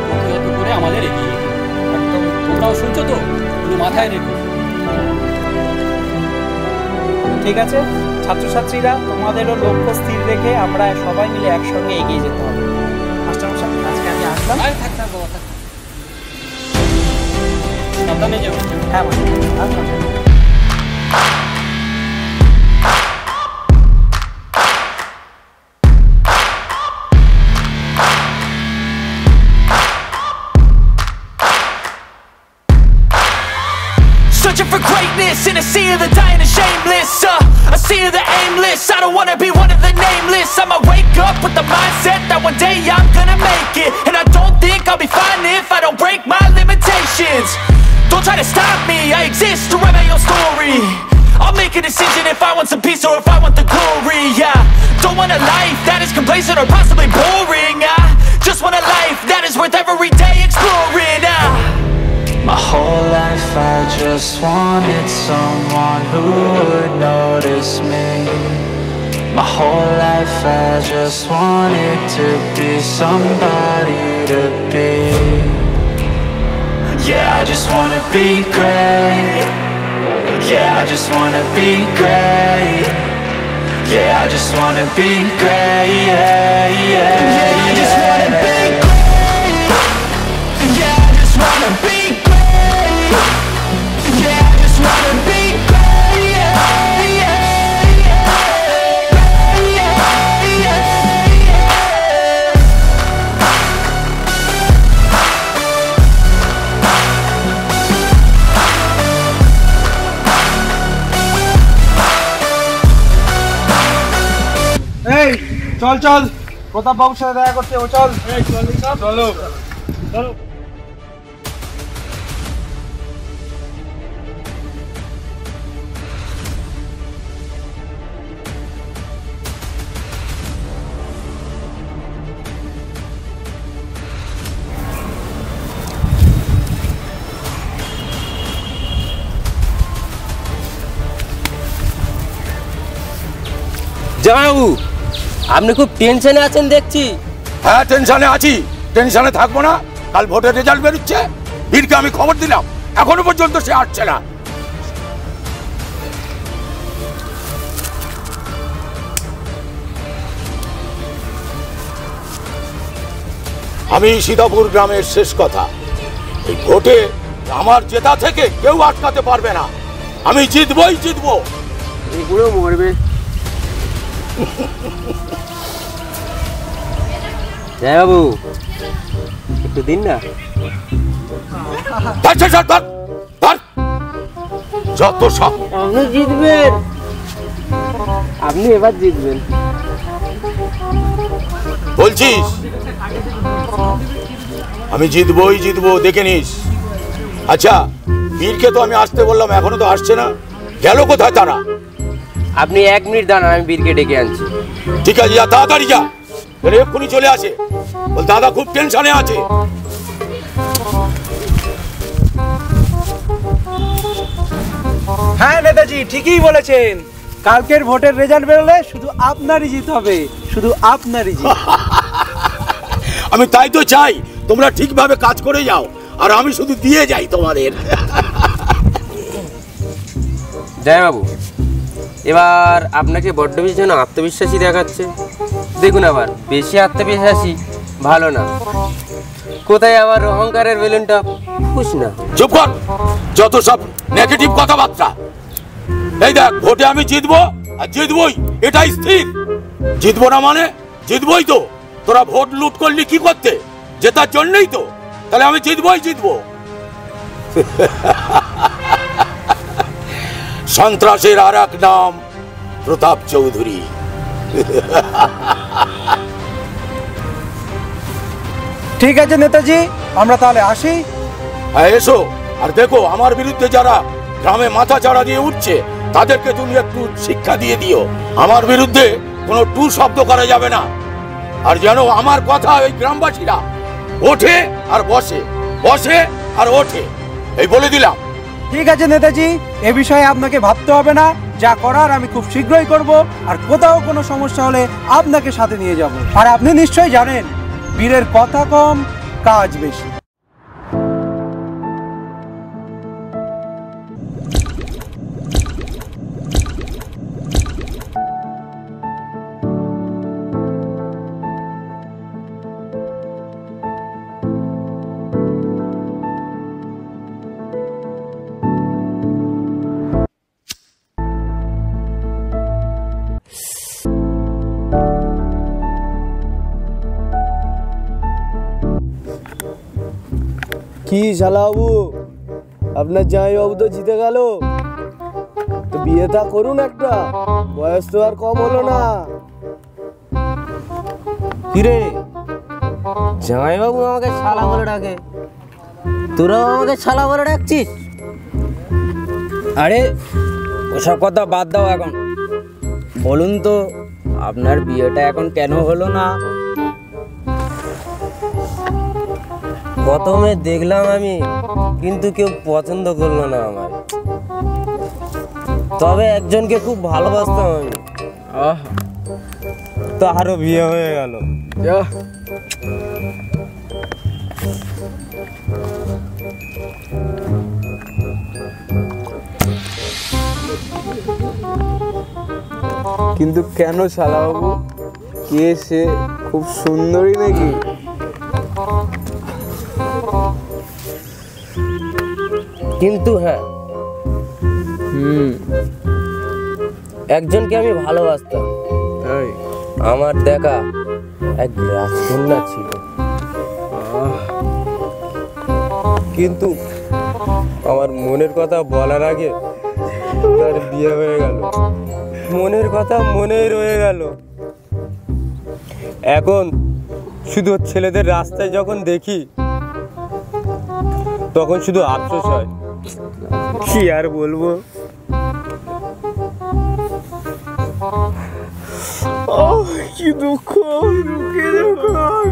প্রতিহত করে আমাদের এগিয়ে যেতে হবে। তোমরাও শুনছো তো, পুরো মাথায় রেখো। ঠিক আছে ছাত্রছাত্রীরা, তোমাদেরও লক্ষ্য স্থির রেখে আমরা সবাই মিলে একসঙ্গে এগিয়ে যেতে হবে। মাস্টার মশাই, আজকে আমি আসলাম। সাবধানে যাও। হ্যাঁ আসলাম। Searching for greatness in a sea of the dying and shameless, a sea of the aimless. I don't wanna be one of the nameless. I'ma wake up with the mindset that one day I'm gonna make it, and I don't think I'll be fine if I don't break my limitations. Don't try to stop me, I exist to write my own story. I'll make a decision if I want some peace or if I want the glory. Yeah, don't want a life that is complacent or possibly boring. I just want a life that is worth every day exploring. My whole life I just wanted someone who would notice me. My whole life I just wanted to be somebody to be. Yeah, I just wanna be great. Yeah, I just wanna be great. Yeah, I just wanna be great. Yeah, I just wanna be great. Yeah, I just wanna be great. Yeah, I just wanna be great. এই চল চল, প্রতাপ বাবুর সাথে দেখা করতে। ও চল চলো চলো। জামাইবাবু, আপনি খুব টেনশনে আছেন দেখছি। হ্যাঁ, টেনশনে আছি। টেনশনে থাকবো না? কাল ভোটের রেজাল্ট বেরোচ্ছে, বীরকে আমি খবর দিলাম, এখনো পর্যন্ত সে আসছে না। আমি সীতাপুর গ্রামের শেষ কথা, এই ভোটে আমার জেতা থেকে কেউ আটকাতে পারবে না। আমি জিতবই জিতবো। এগুলো মরবে। বাবু, একটু দিন না। যত সব আপনি জিতবেন, আপনি এবার জিতবেন বলছিস? আমি জিতবই জিতবো, দেখে নিস। আচ্ছা, বীরকে তো আমি আসতে বললাম, এখনো তো আসছে না, গেল কোথায় তারা? আপনি 1 মিনিট দাঁড়ান, আমি বীরকে ডেকে আনছি। ঠিক আছে, যা, তাড়াতাড়ি যা, এক্ষুনি চলে আসে। বল দাদা খুব টেনশনে আছে। হ্যাঁ নেতাজি, ঠিকই বলেছেন। কালকের ভোটের রেজাল্ট বেরোলে শুধু আপনারই জিত হবে, শুধু আপনারই জিত। আমি তাই তো চাই, তোমরা ঠিকভাবে কাজ করে যাও আর আমি শুধু দিয়ে যাই তোমাদের। জয়বাবু, এবার আপনাকে বড্ড বেশি যেন আত্মবিশ্বাসী দেখাচ্ছে। দেখুন, আবার বেশি আত্মবিশ্বাসী ভালো না। কোথায় আবার অহংকারের বেলুনটা খুশ না। চুপ কর, যত সব নেগেটিভ কথাবার্তা। এই দেখ, ভোটে আমি জিতবো আর জিতবই, এটাই স্থির। জিতবো না মানে জিতবই তো। তোরা ভোট লুট করলি কি করতে? জেতার জন্যই তো। তাহলে আমি জিতবই জিতবো। সন্ত্রাসের আর এক নাম প্রতাপ চৌধুরী। ঠিক আছে নেতাজি, আমরা তাহলে আসি। হ্যাঁ, এসো। আর দেখো, আমার বিরুদ্ধে যারা গ্রামে মাথা চাড়া দিয়ে উঠছে তাদেরকে তুমি একটু শিক্ষা দিয়ে দিও। আমার বিরুদ্ধে কোনো টু শব্দ করা যাবে না। আর যেন আমার কথা ওই গ্রামবাসীরা ওঠে আর বসে, বসে আর ওঠে, এই বলে দিলাম। ঠিক আছে নেতাজি, এ বিষয়ে আপনাকে ভাবতে হবে না। যা করার আমি খুব শীঘ্রই করব। আর কোথাও কোনো সমস্যা হলে আপনাকে সাথে নিয়ে যাব। আর আপনি নিশ্চয়ই জানেন, বীরের কথা কম, কাজ বেশি। কি শালাবাবু, আপনার জামাইবাবু তো জিতে গেল, তো বিয়েটা করুন একটা, বয়স তো আর কম হলো না। কিরে, জামাইবাবু আমাকে শালা বলে ডাকে, তোরাও আমাকে শালা বলে ডাকছিস? আরে ওসব কথা বাদ দাও এখন। বলুন তো, আপনার বিয়েটা এখন কেন হলো না? প্রথমে দেখলাম আমি, কিন্তু কেউ পছন্দ করলো না আমার। তবে একজনকে খুব ভালোবাসতাম আমি, তারও বিয়ে হয়ে গেল। কিন্তু কেন শালাবাবু? কে সে? খুব সুন্দরী নাকি? কিন্তু হ্যাঁ, একজনকে আমি ভালোবাসতাম। আমার দেখা এক রাজকন্যা ছিল, কিন্তু আমার মনের কথা বলার আগে তার বিয়ে হয়ে গেল। মনের কথা মনেই রয়ে গেল। এখন শুধু ছেলেদের রাস্তায় যখন দেখি তখন শুধু আফসোস হয়। কি আর বলবো। কি দুঃখ, কি দুঃখ,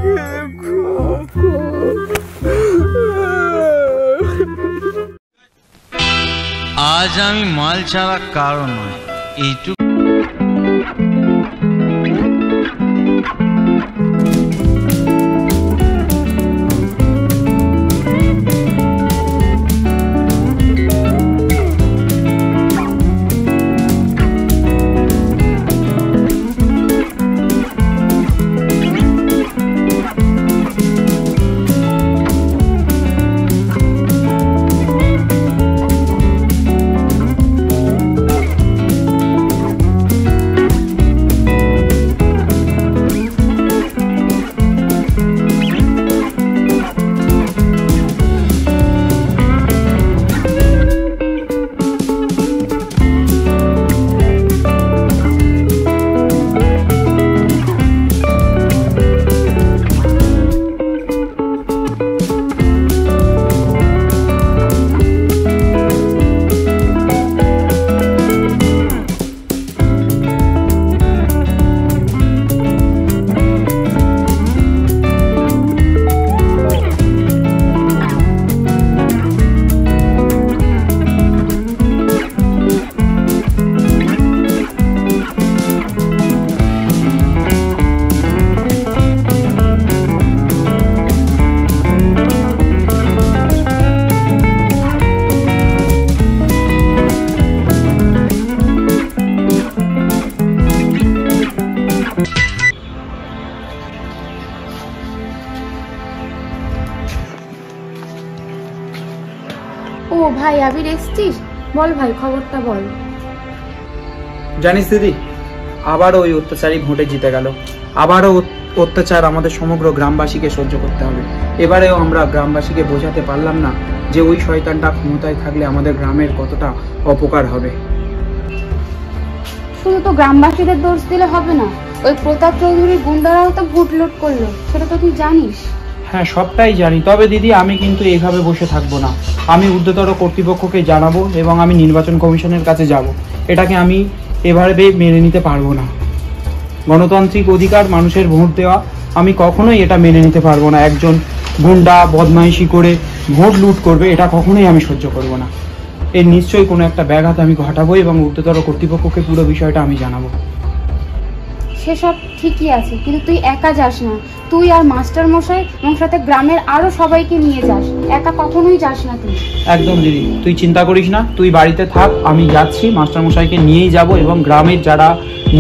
কি দুঃখ। আজ আমি মাল ছাড়া কারো নয়, এইটুকু। ও ভাই, আবির এসছিস? বল ভাই, খবরটা বল। জানিস দিদি, আবারও ওই অত্যাচারী ভোটে জিতে গেল। আবারও অত্যাচার আমাদের সমগ্র গ্রামবাসীকে সহ্য করতে হবে। এবারেও আমরা গ্রামবাসীকে বোঝাতে পারলাম না যে ওই শয়তানটা ক্ষমতায় থাকলে আমাদের গ্রামের কতটা অপকার হবে। শুধু তো গ্রামবাসীদের দোষ দিলে হবে না, ওই প্রতাপ চৌধুরীর গুন্ডারাও তো ভোট লুট করলো, সেটা তো তুই জানিস। হ্যাঁ, সবটাই জানি। তবে দিদি, আমি কিন্তু এইভাবে বসে থাকবো না। আমি ঊর্ধ্বতর কর্তৃপক্ষকে জানাবো এবং আমি নির্বাচন কমিশনের কাছে যাব। এটাকে আমি এভাবে মেনে নিতে পারবো না। গণতান্ত্রিক অধিকার মানুষের ভোট দেওয়া, আমি কখনোই এটা মেনে নিতে পারবো না। একজন গুন্ডা বদমাইশি করে ভোট লুট করবে, এটা কখনোই আমি সহ্য করবো না। এর নিশ্চয়ই কোনো একটা ব্যাঘাত আমি ঘটাবো এবং ঊর্ধ্বতর কর্তৃপক্ষকে পুরো বিষয়টা আমি জানাবো। সেসব ঠিকই আছে, কিন্তু তুই একা যাস না। তুই আর মাস্টার মশাই এবং সাথে গ্রামের আরো সবাইকে নিয়ে যাস, একা কখনোই যাস না তুই। একদম দিদি, তুই চিন্তা করিস না, তুই বাড়িতে থাক, আমি যাচ্ছি। মাস্টার মশাইকে নিয়েই যাব এবং গ্রামের যারা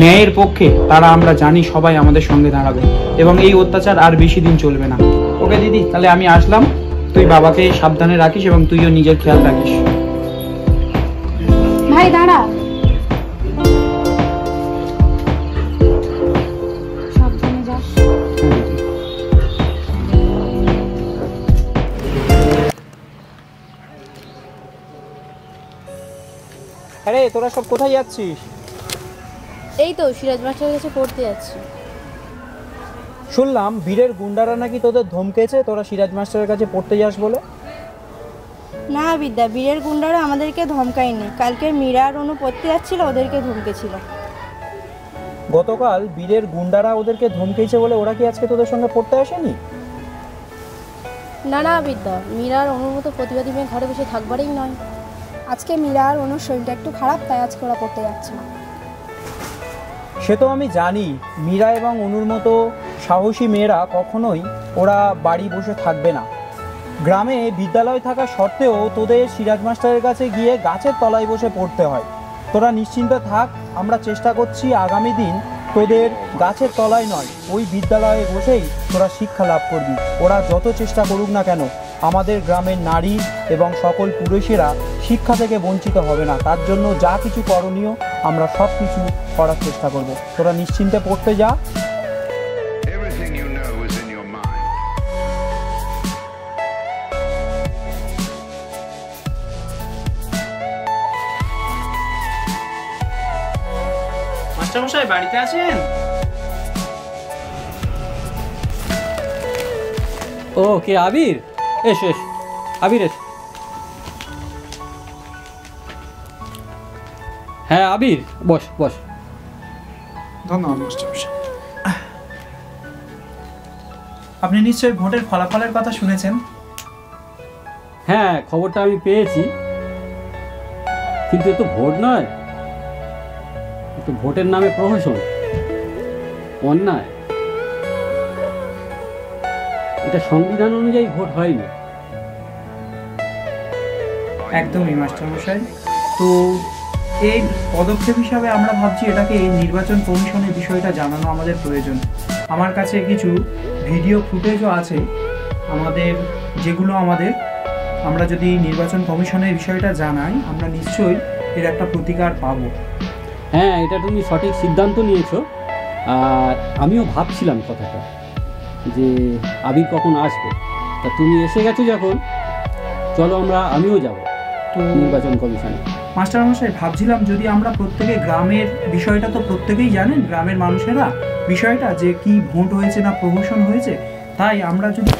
ন্যায়ের পক্ষে তারা আমরা জানি সবাই আমাদের সঙ্গে দাঁড়াবে এবং এই অত্যাচার আর বেশি দিন চলবে না। ওকে দিদি, তাহলে আমি আসলাম। তুই বাবাকে সাবধানে রাখিস এবং তুইও নিজের খেয়াল রাখিস। ভাই দাঁড়া। সাবধানে যাস। আরে তোরা সব কোথায় যাচ্ছিস? এই তো সিরাজ মাস্টারের কাছে পড়তে যাচ্ছি। শুনলাম বীরের গুন্ডারা নাকি তোদের ধমকেছে তোরা সিরাজ মাস্টারের কাছে পড়তে যাস বলে। না বিদ্যা, বীরের গুন্ডারা আমাদেরকে ধমকায়নি। কালকে মীরা আর অনু পড়তে যাচ্ছিল, ওদেরকে ধমকেছিল। গতকাল বীরের গুন্ডারা ওদেরকে ধমকেছে বলে ওরা কি আজকে তোদের সঙ্গে পড়তে আসেনি? না না বিদ্যা, মীরা আর অনুর মতো প্রতিবাদী মেয়ে ঘরে বসে থাকবারই নয়। আজকে মীরা আর অনুর শরীরটা একটু খারাপ, তাই আজকে ওরা পড়তে যাচ্ছে না। সে তো আমি জানি, মীরা এবং অনুর মতো সাহসী মেয়েরা কখনোই ওরা বাড়ি বসে থাকবে না। গ্রামে বিদ্যালয় থাকা সত্ত্বেও তোদের সিরাজ মাস্টারের কাছে গিয়ে গাছের তলায় বসে পড়তে হয়। তোরা নিশ্চিন্তে থাক, আমরা চেষ্টা করছি আগামী দিন তোদের গাছের তলায় নয়, ওই বিদ্যালয়ে বসেই তোরা শিক্ষা লাভ করবি। ওরা যত চেষ্টা করুক না কেন, আমাদের গ্রামের নারী এবং সকল পুরুষেরা শিক্ষা থেকে বঞ্চিত হবে না। তার জন্য যা কিছু করণীয় আমরা সব কিছু করার চেষ্টা করব। তোরা নিশ্চিন্তে পড়তে যা। মাস্টারমশাই বাড়িতে আছেন? ও কে আবির? এসো এসো আবির এসো। হ্যাঁ আবির বস বস। ধন্যবাদ মাস্টারমশাই। আপনি নিশ্চয়ই ভোটের ফলাফলের কথা শুনেছেন? হ্যাঁ খবরটা আমি পেয়েছি, কিন্তু এ তো ভোট নয়, তো ভোটের নামে প্রহসন, অন্যায়। এটা সংবিধান অনুযায়ী ভোট হয়নি। একদমই মাস্টারমশাই। তো এই পদক্ষেপ হিসাবে আমরা ভাবছি এটাকে নির্বাচন কমিশনের বিষয়টা জানানো আমাদের প্রয়োজন। আমার কাছে কিছু ভিডিও ফুটেজও আছে আমাদের, যেগুলো আমরা যদি নির্বাচন কমিশনের বিষয়টা জানাই, আমরা নিশ্চয়ই এর একটা প্রতিকার পাবো। হ্যাঁ এটা তুমি সঠিক সিদ্ধান্ত নিয়েছো। আর আমিও ভাবছিলাম কথাটা যে আবির কখন আসবে, তা তুমি এসে গেছো যখন, চলো আমিও যাব তো নির্বাচন কমিশনে। মাস্টারমশাই ভাবছিলাম যদি আমরা প্রত্যেকে গ্রামের বিষয়টা তো প্রত্যেকেই জানেন, গ্রামের মানুষেরা বিষয়টা যে কি ভোট হয়েছে না প্রহসন হয়েছে, তাই আমরা যদি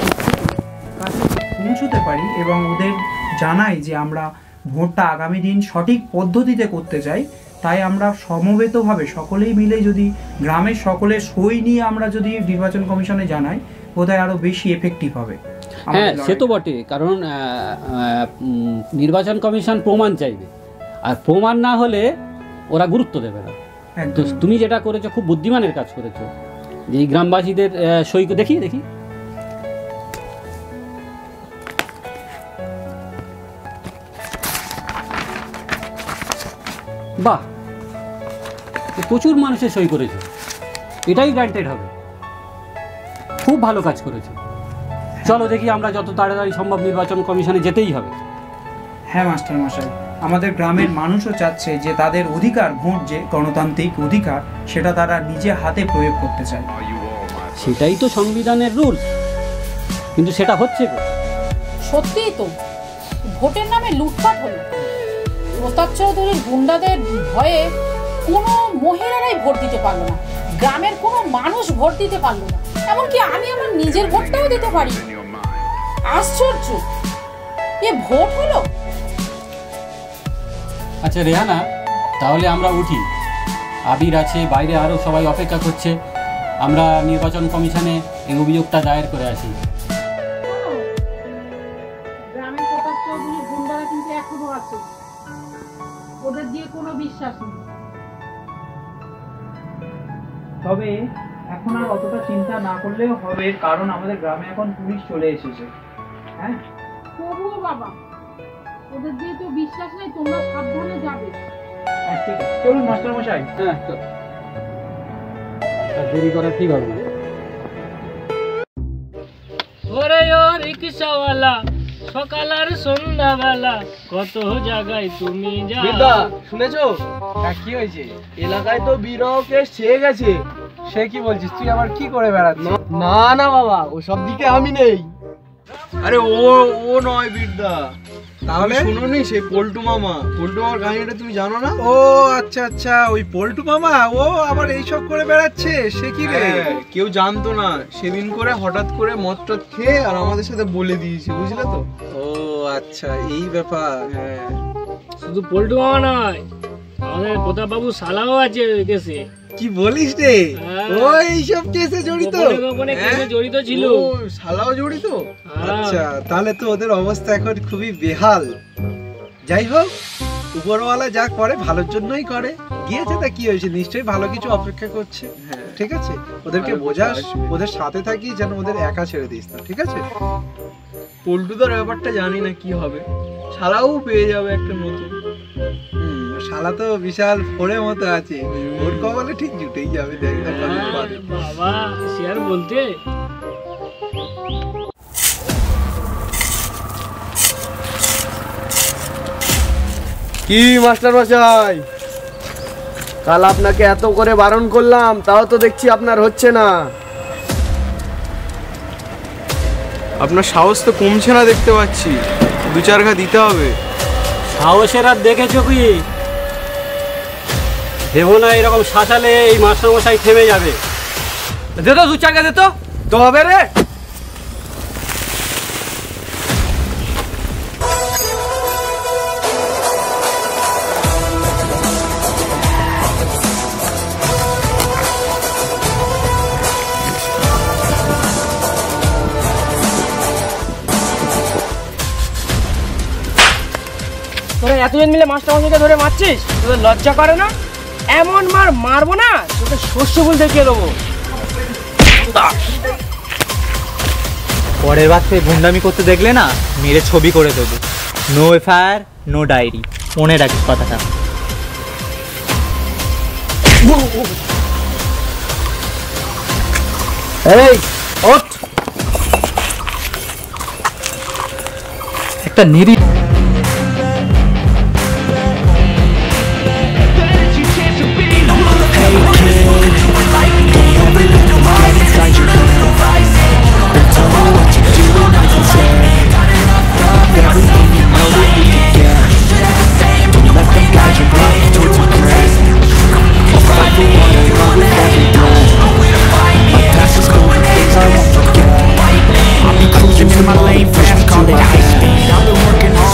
কাছে পৌঁছতে পারি এবং ওদের জানাই যে আমরা ভোটটা আগামী দিন সঠিক পদ্ধতিতে করতে চাই, তাই আমরা সমবেতভাবে সকলেই মিলে যদি গ্রামের সকলের সই নিয়ে আমরা যদি নির্বাচন কমিশনে জানাই, বোধহয় আরও বেশি এফেক্টিভ হবে। হ্যাঁ সে তো বটে, কারণ নির্বাচন কমিশন প্রমাণ চাইবে, আর প্রমাণ না হলে ওরা গুরুত্ব দেবে না। তো তুমি যেটা করেছো খুব বুদ্ধিমানের কাজ করেছো, যে এই গ্রামবাসীদের সই দেখি দেখি। বাহ, প্রচুর মানুষের সই করেছে, এটাই গ্রান্টেড হবে। খুব ভালো কাজ করেছে। চলো দেখি আমরা যত তাড়াতাড়ি সম্ভব নির্বাচন কমিশনে যেতেই হবে। হ্যাঁ মাস্টারমশাই, আমাদের গ্রামের মানুষও চাচ্ছে যে তাদের অধিকার, ভোট যে গণতান্ত্রিক অধিকার, সেটা তারা নিজে হাতে প্রয়োগ করতে চায়। সেটাই তো সংবিধানের রুল, কিন্তু সেটা হচ্ছে না। সত্যিই তো ভোটের নামে লুটপাট হলো। প্রতাপ চৌধুরীর গুন্ডাদের ভয়ে কোনো মহিলারাই ভোট দিতে পারলো না, গ্রামের কোনো মানুষ ভোট দিতে পারলো না, এমনকি আমি আমার নিজের ভোটটাও দিতে পারি। আশ্চর্য, এ ভোট হলো? আচ্ছা রেহানা, তাহলে আমরা উঠি। আবির আছে, বাইরে আরও সবাই অপেক্ষা করছে। আমরা নির্বাচন কমিশনে এই অভিযোগটা দায়ের করে আসি। গ্রামের প্রতাপ চৌধুরীর গুন্ডারা কিন্তু এখনো আছে, ওদের দিয়ে কোনো বিশ্বাস নেই। তবে এখন আর অতটা চিন্তা না করলেও হবে, কারণ আমাদের গ্রামে এখন পুলিশ চলে এসেছে। হ্যাঁ তবুও বাবা, ওদের দিয়ে তো বিশ্বাস নেই, তোমরা সাবধানে যাবে। হ্যাঁ ঠিক আছে, চলুন মাস্টারমশাই। হ্যাঁ দেরি করা ঠিক হবে না। ওরে ও রিকশাওয়ালা, সকাল আর সন্ধ্যাবেলা কত জায়গায় তুমি যাও। বিদ্যা শুনেছো? কি হয়েছে? এলাকায় তো বিরহ কেস ছেয়ে গেছে। সে কি বলছিস? তুই আবার কি করে বেড়াচ্ছিস? না না বাবা, ও সব দিকে আমি নেই। আরে ও নয় বিদ্যা, তাহলে শুনোনি সেই পল্টু মামা? পল্টু মামার কাহিনীটা তুমি জানো না? ও আচ্ছা আচ্ছা, ওই পল্টু মামা, ও আবার এইসব করে বেড়াচ্ছে। সে কি রে? কেউ জানতো না, সেদিন করে হঠাৎ করে মদ টদ খেয়ে আর আমাদের সাথে বলে দিয়েছে, বুঝলে তো? ও আচ্ছা, এই ব্যাপার। হ্যাঁ, শুধু পল্টু মামা নয়, আমাদের প্রতাপ বাবু শালাও আছে ওই কেসে। কি বলিস রে? ও এইসব কেসে জড়িত? কেসে জড়িত ছিল। ও শালাও জড়িত? আচ্ছা, তাহলে তো ওদের অবস্থা এখন খুবই বেহাল। যাই হোক, উপরওয়ালা যা করে ভালোর জন্যই করে। গিয়েছে তা কি হয়েছে, নিশ্চয়ই ভালো কিছু অপেক্ষা করছে। ঠিক আছে, ওদেরকে বোঝাস, ওদের সাথে থাকি, যেন ওদের একা ছেড়ে দিস না, ঠিক আছে? পল্টুদার ব্যাপারটা জানি না কি হবে, শালাও পেয়ে যাবে একটা নতুন। শালা তো বিশাল ফোড়ের মতো আছে, ওর কপালে ঠিক জুটেই যাবে। দেখ না কত পারে। বাবা সে আর বলতে। কি মাস্টার মশাই, কাল আপনাকে এত করে বারণ করলাম, তাও তো দেখছি আপনার হচ্ছে না। আপনার সাহস তো কমছে না দেখতে পাচ্ছি, 2-4 ঘা দিতে হবে। সাহসের আর দেখেছো কি? ভেবো না এরকম শাসালে এই মাস্টারমশাই থেমে যাবে। দে তো 2-4 ঘা দে তো হবে রে। তোরা এতজন মিলে মাস্টারমশাইকে ধরে মারছিস, তোদের লজ্জা করে না? এমন মারবো না তোকে শস্য ফুল দেখিয়ে দেবো। পরের বার থেকে গুন্ডামি করতে দেখলে না মেরে ছবি করে দেবো। নো এফআইআর নো ডায়েরি, মনে রাখিস কথাটা। এই ওঠ, একটা নিরি Cruising in my lane, fast car at high speed. I've been working hard.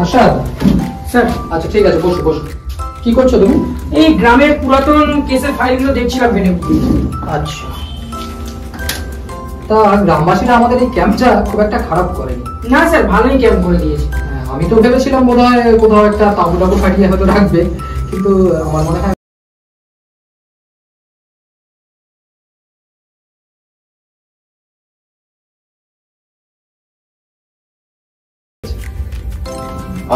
Ashad sir, আচ্ছা ঠিক আছে, বসো বসো। কি করছো তুমি? এই গ্রামের পুরাতন কেসের ফাইলগুলো দেখছিলাম বেনে। আচ্ছা, তা গ্রামবাসীরা আমাদের এই ক্যাম্পটা খুব একটা খারাপ করেনি। না স্যার, ভালোই ক্যাম্প করে দিয়েছে। আমি তো ভেবেছিলাম বোধহয় কোথাও একটা তাঁবু টাবু ফাটিয়ে হয়তো রাখবে, কিন্তু আমার মনে হয়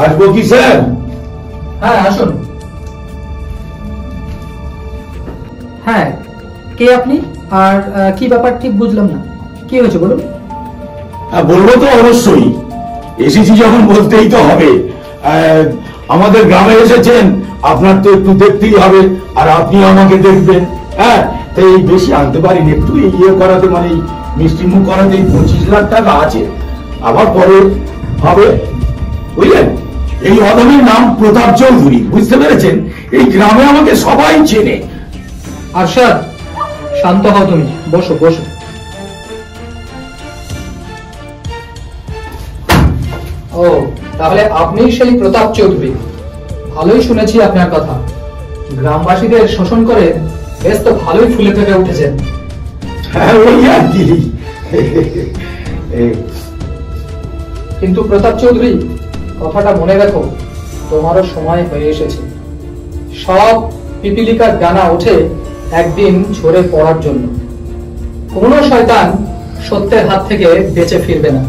আসবো কি স্যার? হ্যাঁ আসুন। হ্যাঁ, কে আপনি আর কি ব্যাপার ঠিক বুঝলাম না, কি হয়েছে বলুন। হ্যাঁ বলবো তো অবশ্যই, এসেছি যখন বলতেই তো হবে। আমাদের গ্রামে এসেছেন, আপনার তো একটু দেখতেই হবে, আর আপনি আমাকে দেখবেন। হ্যাঁ, তো এই বেশি আনতে পারিনি, একটু ইয়ে করাতে, মানে মিষ্টি মুখ করাতে 25 লাখ টাকা আছে, আবার পরে হবে, বুঝলেন? এই অদমের নাম প্রতাপ চৌধুরী, বুঝতে পেরেছেন? এই গ্রামে আমাকে সবাই চেনে। আরশাদ, শান্ত হও তুমি, বসো বসো। ও, তাহলে আপনি সেই প্রতাপ চৌধুরী। ভালোই শুনেছি আপনার কথা, গ্রামবাসীদের শোষণ করে বেশ তো ভালোই ফুলে ফেপে উঠেছেন। হ্যাঁ ওই আর কি। কিন্তু প্রতাপ চৌধুরী, কথাটা মনে রাখো, তোমারও সময় হয়ে এসেছে। সব পিপিলিকার ডানা ওঠে একদিন ঝরে পড়ার জন্য। কোন শয়তান সত্যের হাত থেকে বেঁচে ফিরবে না,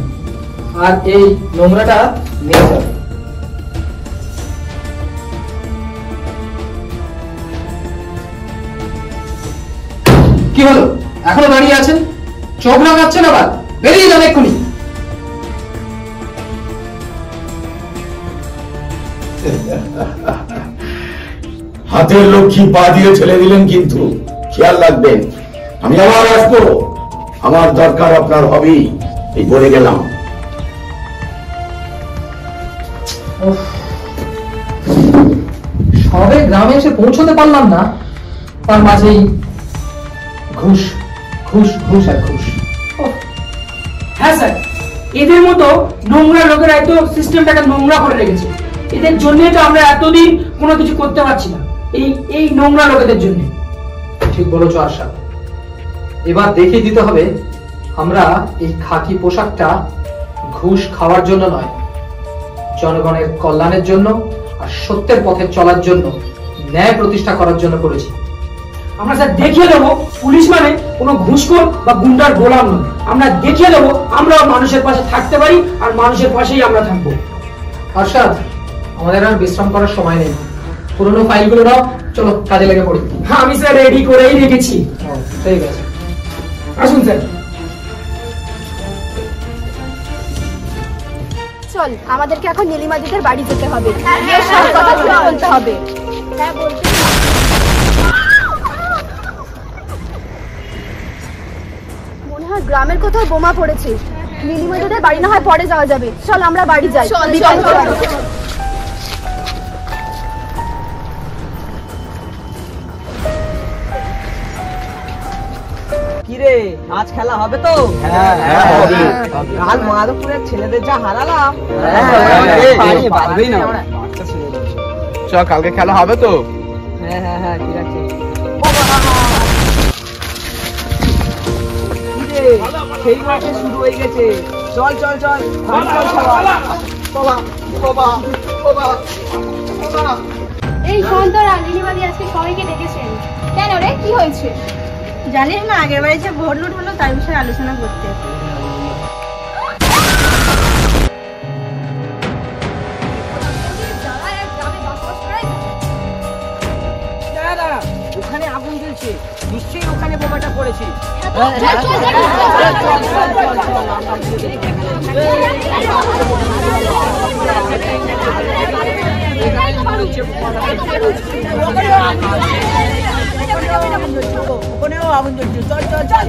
আর এই নোংরাটা নিয়ে যাবে। কি হলো, এখনো দাঁড়িয়ে আছেন? চোখ রাঙাচ্ছেন আবার? বেরিয়ে যান এক্ষুনি। হাতের লক্ষ্মী পা দিয়ে ঠেলে দিলেন, কিন্তু খেয়াল রাখবেন আমি আবার আসবো, আমার দরকার আপনার হবেই, এই বলে গেলাম। সবে গ্রামে এসে পৌঁছতে পারলাম না, তার মাঝেই ঘুষ ঘুষ ঘুষ আর ঘুষ। হ্যাঁ স্যার, এদের মতো নোংরা লোকেরাই তো সিস্টেমটাকে নোংরা করে রেখেছে। এদের জন্যই তো আমরা এতদিন কোনো কিছু করতে পারছি না, এই নোংরা লোকেদের জন্য। ঠিক বলেছো আশা, এবার দেখিয়ে দিতে হবে আমরা এই খাকি পোশাকটা ঘুষ খাওয়ার জন্য নয়, জনগণের কল্যাণের জন্য আর সত্যের পথে চলার জন্য, ন্যায় প্রতিষ্ঠা করার জন্য করেছি। আমরা স্যার দেখিয়ে দেবো পুলিশ মানে কোনো ঘুষখোর বা গুন্ডার গোলাম নয়। আমরা দেখিয়ে দেবো আমরাও মানুষের পাশে থাকতে পারি, আর মানুষের পাশেই আমরা থাকবো। আরশাদ, আমাদের আর বিশ্রাম করার সময় নেই, পুরোনো ফাইলগুলো নাও, চলো কাজে লেগে পড়ি। হ্যাঁ আমি স্যার রেডি করেই রেখেছি। ঠিক আছে, আসুন স্যার। চল, আমাদেরকে এখন নীলিমা দিদির বাড়ি যেতে হবে, গিয়ে সব কথাগুলো বলতে হবে। হ্যাঁ বলতে। মনে হয় গ্রামের কোথাও বোমা পড়েছে। নীলিমা দিদির বাড়ি না হয় পরে যাওয়া যাবে, চল আমরা বাড়ি যাই। কিরে, আজ খেলা হবে তো? কাল মাধবপুরের ছেলেদের যা হারালাম, চ কালকে খেলা হবে তো? হ্যাঁ হ্যাঁ হ্যাঁ ঠিক আছে। সেই মাঠে শুরু হয়ে গেছে, চল চল চল। এই সন্তরা, নীলিমা দি আজকে সবাইকে ডেকেছেন। কেন রে, কি হয়েছে? জানিস না, আগের বারে যে ভোট লুট হলো তার বিষয়ে আলোচনা করতে। ওখানে আগুন জ্বলছে, নিশ্চয়ই ওখানে বোমাটা পড়েছে। ওখানেও আগুন জ্বলছে, চল চল চল।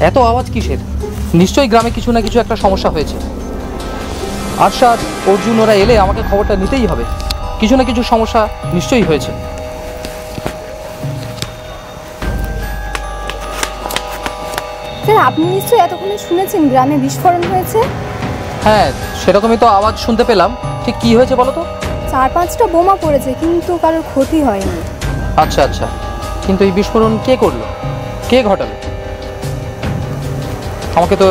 এত আওয়াজ কিসের? নিশ্চয়ই গ্রামে কিছু না কিছু একটা সমস্যা হয়েছে। আরশাদ, অর্জুন ওরা এলে আমাকে খবরটা নিতেই হবে। কিছু না কিছু সমস্যা নিশ্চয়ই হয়েছে। স্যার, আপনি নিশ্চয়ই এতক্ষণে শুনেছেন গ্রামে বিস্ফোরণ হয়েছে? হ্যাঁ, সেরকমই তো আওয়াজ শুনতে পেলাম। ঠিক কি হয়েছে বলো তো? 4-5টা বোমা পড়েছে, কিন্তু কারোর ক্ষতি হয়নি। আচ্ছা আচ্ছা, কিন্তু এই বিস্ফোরণ কে করলো, কে ঘটালো? আমাকে তো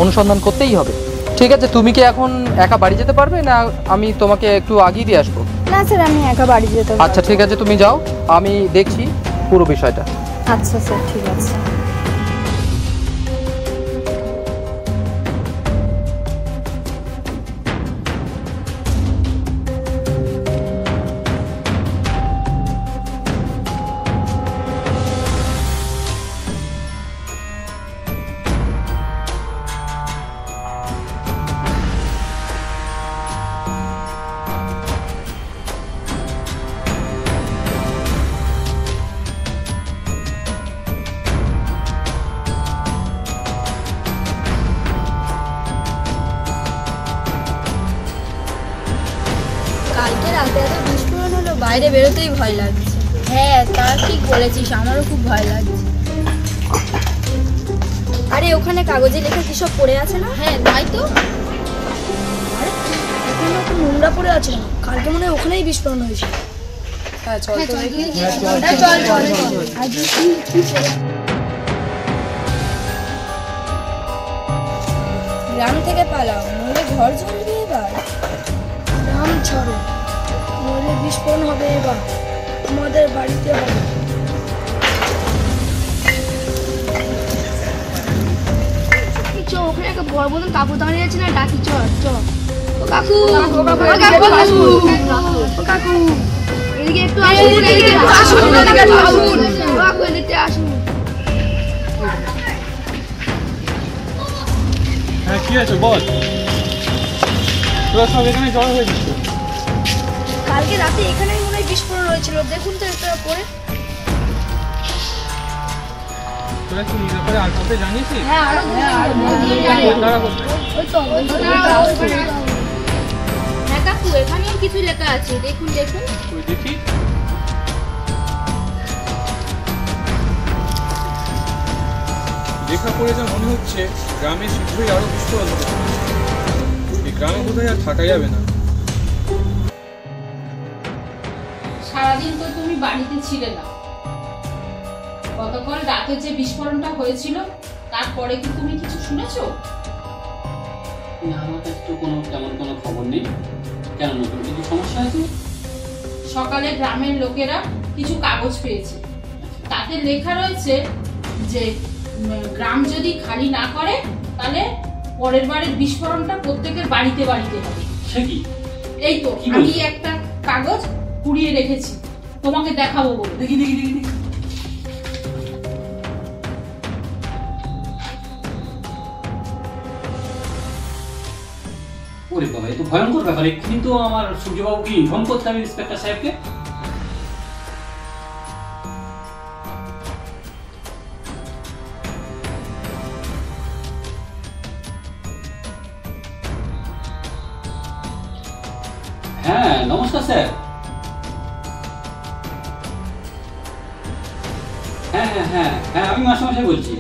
অনুসন্ধান করতেই হবে। ঠিক আছে, তুমি কি এখন একা বাড়ি যেতে পারবে, না আমি তোমাকে একটু আগিয়ে দিয়ে আসবো? না স্যার, আমি একা বাড়ি যেতে পারবো। আচ্ছা ঠিক আছে, তুমি যাও, আমি দেখছি পুরো বিষয়টা। আচ্ছা স্যার, ঠিক আছে। কালকে রাতে এত বিস্ফোরণ হলো, বাইরে বেরোতেই ভয় লাগছে। হ্যাঁ, তা ঠিক বলেছিস, আমারও খুব ভয় লাগছে। আরে ওখানে কাগজে লেখা কি সব পড়ে আছে না? হ্যাঁ তাই তো। আরে ওখানে তো নোংরা পড়ে আছে, কালকে মনে হয় ওখানেই বিস্ফোরণ হয়েছে। হ্যাঁ চল তো দেখি। চল চল আজ কি গ্রাম থেকে পালাও, নইলে ঘর জ্বলবে এবার। গ্রাম ছাড়ো, নইলে বিস্ফোরণ হবে এবার, আমাদের বাড়িতে হবে। চ, ওখানে একটা বড় মতন কাকু দাঁড়িয়ে আছে না, ডাকি চ চ। ও কাকু, ও কাকু, এদিকে একটু আসুন, এদিকে একটু আসুন, এদিকে একটু আসুন, কাকু এদিকে আসুন। হ্যাঁ কি আছে বল, তোরা সব এখানে জড়ো হয়েছিস? কালকে রাতে এখানেই মনে হয় বিস্ফোরণ হয়েছিল, দেখুন তো এটা পরে। তোরা কি এই ব্যাপারে আর কাউকে জানিস? হ্যাঁ আরো হ্যাঁ কাকু, এখানেও কিছু লেখা আছে, দেখুন দেখুন। ওই দেখি। লেখা পড়ে যা মনে হচ্ছে গ্রামে শীঘ্রই আরো বিস্ফোরণ হবে। এই গ্রামে বোধহয় আর থাকা যাবে না। সারাদিন তো তুমি বাড়িতে ছিলে না, গতকাল রাতে যে বিস্ফোরণটা হয়েছিল তারপরে কি তুমি কিছু শুনেছো? না, আমার কাছে তো তেমন কোনো খবর নেই। কেন, নতুন কিছু সমস্যা আছে? সকালে গ্রামের লোকেরা কিছু কাগজ পেয়েছে, তাতে লেখা রয়েছে যে গ্রাম যদি খালি না করে তাহলে পরের বারের বিস্ফোরণটা প্রত্যেকের বাড়িতে বাড়িতে হবে। সে কি? এই তো আমি একটা কাগজ কুড়িয়ে রেখেছি, তোমাকে দেখাবো বলে। দেখি দেখি দেখি দেখি। ওরে বাবা, এ তো ভয়ঙ্কর ব্যাপার। এক্ষুনি তো আমার সূর্যবাবুকে ইনফর্ম করতে হবে, ইন্সপেক্টর সাহেবকে। হ্যাঁ নমস্কার স্যার। হ্যাঁ হ্যাঁ হ্যাঁ হ্যাঁ, আমি মাস্টারমশাই বলছি।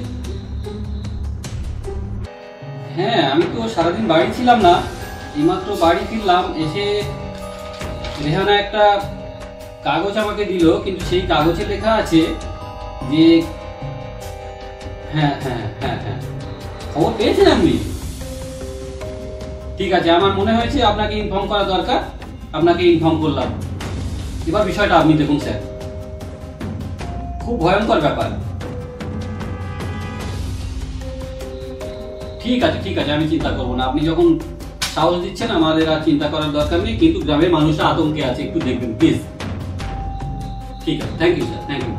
হ্যাঁ, আমি তো সারাদিন বাড়ি ছিলাম না, এইমাত্র বাড়ি ফিরলাম। এসে রেহানা একটা কাগজ আমাকে দিল, কিন্তু সেই কাগজে লেখা আছে যে হ্যাঁ হ্যাঁ হ্যাঁ হ্যাঁ, খবর পেয়েছেন আপনি? ঠিক আছে, আমার মনে হয়েছে আপনাকে ইনফর্ম করা দরকার, আপনাকে ইনফর্ম করলাম। এবার বিষয়টা আপনি দেখুন স্যার, খুব ভয়ঙ্কর ব্যাপার। ঠিক আছে ঠিক আছে, আমি চিন্তা করবো না। আপনি যখন সাহস দিচ্ছেন, আমাদের আর চিন্তা করার দরকার নেই, কিন্তু গ্রামের মানুষরা আতঙ্কে আছে, একটু দেখবেন প্লিজ। ঠিক আছে, thank you sir, thank you.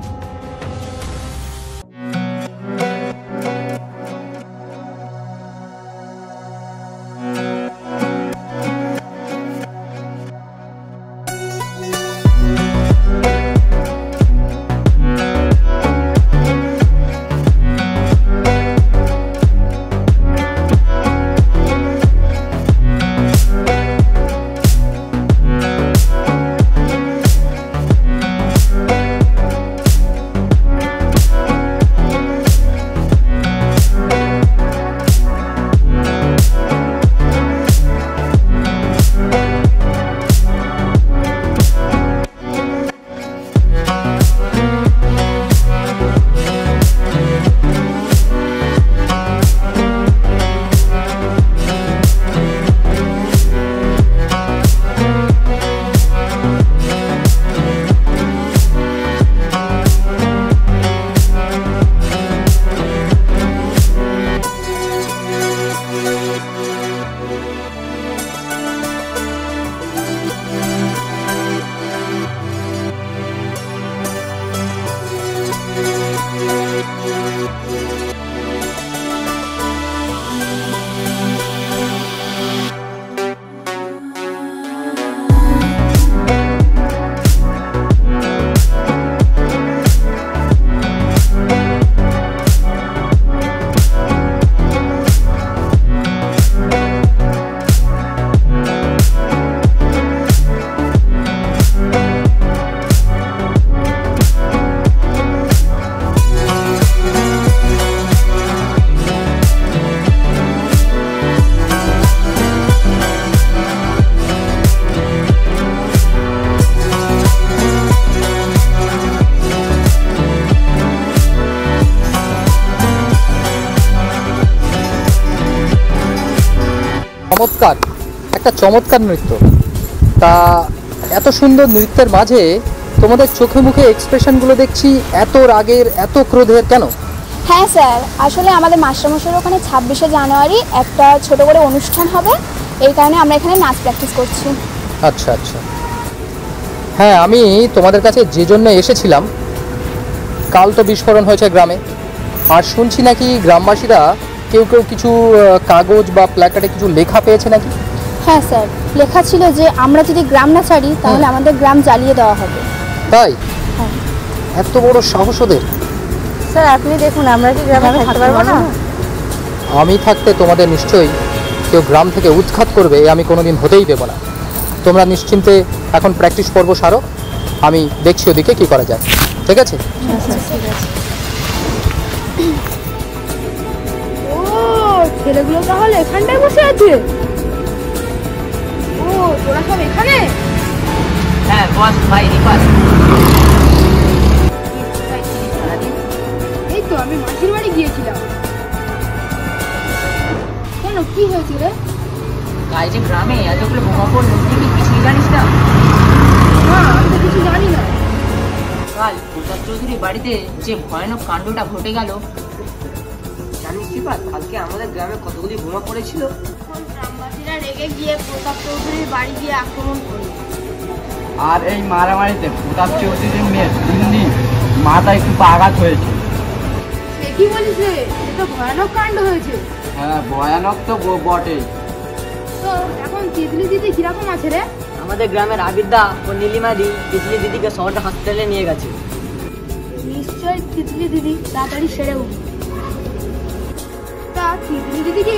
চমৎকার, একটা চমৎকার নৃত্য। তা এত সুন্দর নৃত্যের মাঝে তোমাদের চোখে মুখে এক্সপ্রেশনগুলো দেখছি এত রাগের, এত ক্রোধের কেন? হ্যাঁ স্যার, আসলে আমাদের মাস্টারমশাইয়ের ওখানে 26শে জানুয়ারি একটা ছোট করে অনুষ্ঠান হবে, এই কারণে আমরা এখানে নাচ প্র্যাকটিস করছি। আচ্ছা আচ্ছা, হ্যাঁ আমি তোমাদের কাছে যে জন্য এসেছিলাম, কাল তো বিস্ফোরণ হয়েছে গ্রামে, আর শুনছি নাকি গ্রামবাসীরা কেউ কেউ কিছু কাগজ বা প্ল্যাকার্ডে কিছু লেখা পেয়েছে নাকি? হ্যাঁ স্যার, লেখা ছিল যে আমরা যদি গ্রাম না ছাড়ি তাহলে আমাদের গ্রাম জ্বালিয়ে দেওয়া হবে। তাই? এত বড় সাহস ওদের! স্যার আপনি দেখুন, আমরা কি গ্রামে থাকতে পারবো না? আমি থাকতে তোমাদের নিশ্চয়ই কেউ গ্রাম থেকে উৎখাত করবে আমি কোনোদিন হতেই দেবো না। তোমরা নিশ্চিন্তে এখন প্র্যাকটিস পর্ব সারো, আমি দেখছি ওদিকে কি করা যায়। ঠিক আছে? ও ছেলেগুলো তাহলে এখানটায় বসে আছে। ও তোরা সব এখানে? হ্যাঁ বস ভাই রিপাস। এই তো আমি মাসির বাড়ি গিয়েছিলাম। কেন, কি হয়েছে রে? কাল যে গ্রামে এতগুলো বোমা পড়লো, তুই কি কিছুই জানিস না? না আমি তো কিছু জানি না। কাল প্রতাপ চৌধুরীর বাড়িতে যে ভয়ানক কাণ্ডটা ঘটে গেল, জানিস রিপাস কালকে আমাদের গ্রামে কতগুলি বোমা পড়েছিল? গ্রামবাসীরা রেগে গিয়ে প্রতাপ চৌধুরীর বাড়ি গিয়ে আক্রমণ করলো। আর এই মারামারিতে প্রতাপ চৌধুরীর মেয়ের দিল্লি মাথায় খুব আঘাত হয়েছে। সে কি বলিস রে, এ তো ভয়ানক কাণ্ড হয়েছে। হ্যাঁ ভয়ানক তো বটেই। তো এখন তিতলি দিদি কিরকম আছে রে? আমাদের গ্রামের আবিরদা ও নীলিমা দি তিতলি দিদিকে শহরটা হাসপাতালে নিয়ে গেছে। নিশ্চয়ই তিতলি দিদি তাড়াতাড়ি সেরে উঠবে। তা তিতলি দিদি কি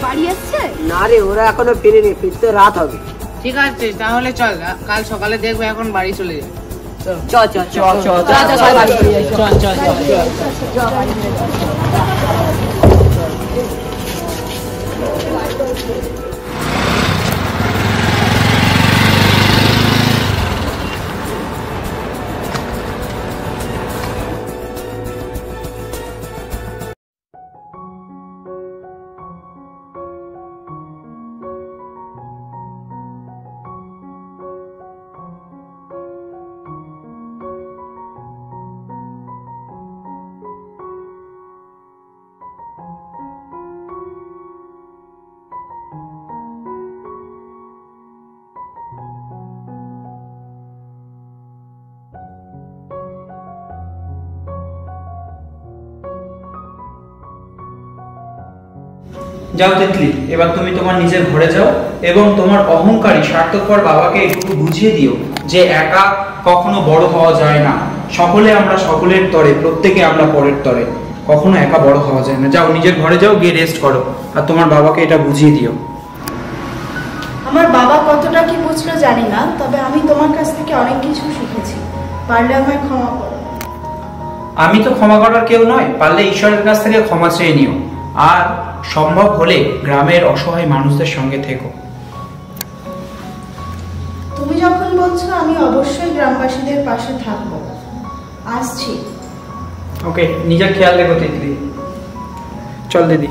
বাড়ি আসছে? না রে, ওরা এখনো ফিরেনি, ফিরতে রাত হবে। ঠিক আছে তাহলে চল, কাল সকালে দেখবো এখন বাড়ি চলে যাই। চল চল চল চল যাও তিতলি, এবার তুমি তোমার নিজের ঘরে যাও এবং তোমার অহংকারী স্বার্থপর বাবাকে একটু বুঝিয়ে দিও যে একা কখনো বড় হওয়া যায় না। সকলে আমরা সকলের তরে, প্রত্যেকে আমরা পরের তরে, কখনো একা বড় হওয়া যায় না। যাও নিজের ঘরে যাও, গিয়ে রেস্ট করো, আর তোমার বাবাকে এটা বুঝিয়ে দিও। আমার বাবা কতটা কি বুঝলো জানি না, তবে আমি তোমার কাছ থেকে অনেক কিছু শিখেছি। পারলে আমায় ক্ষমা করো। আমি তো ক্ষমা করার কেউ নয়, পারলে ঈশ্বরের কাছ থেকে ক্ষমা চেয়ে নিও, আর সম্ভব হলে গ্রামের অসহায় মানুষদের সঙ্গে থেকো। তুমি যখন বলছো আমি অবশ্যই গ্রামবাসীদের পাশে থাকবো। আসছি। ওকে, নিজের খেয়াল রেখো তিতলি। চল দিদি।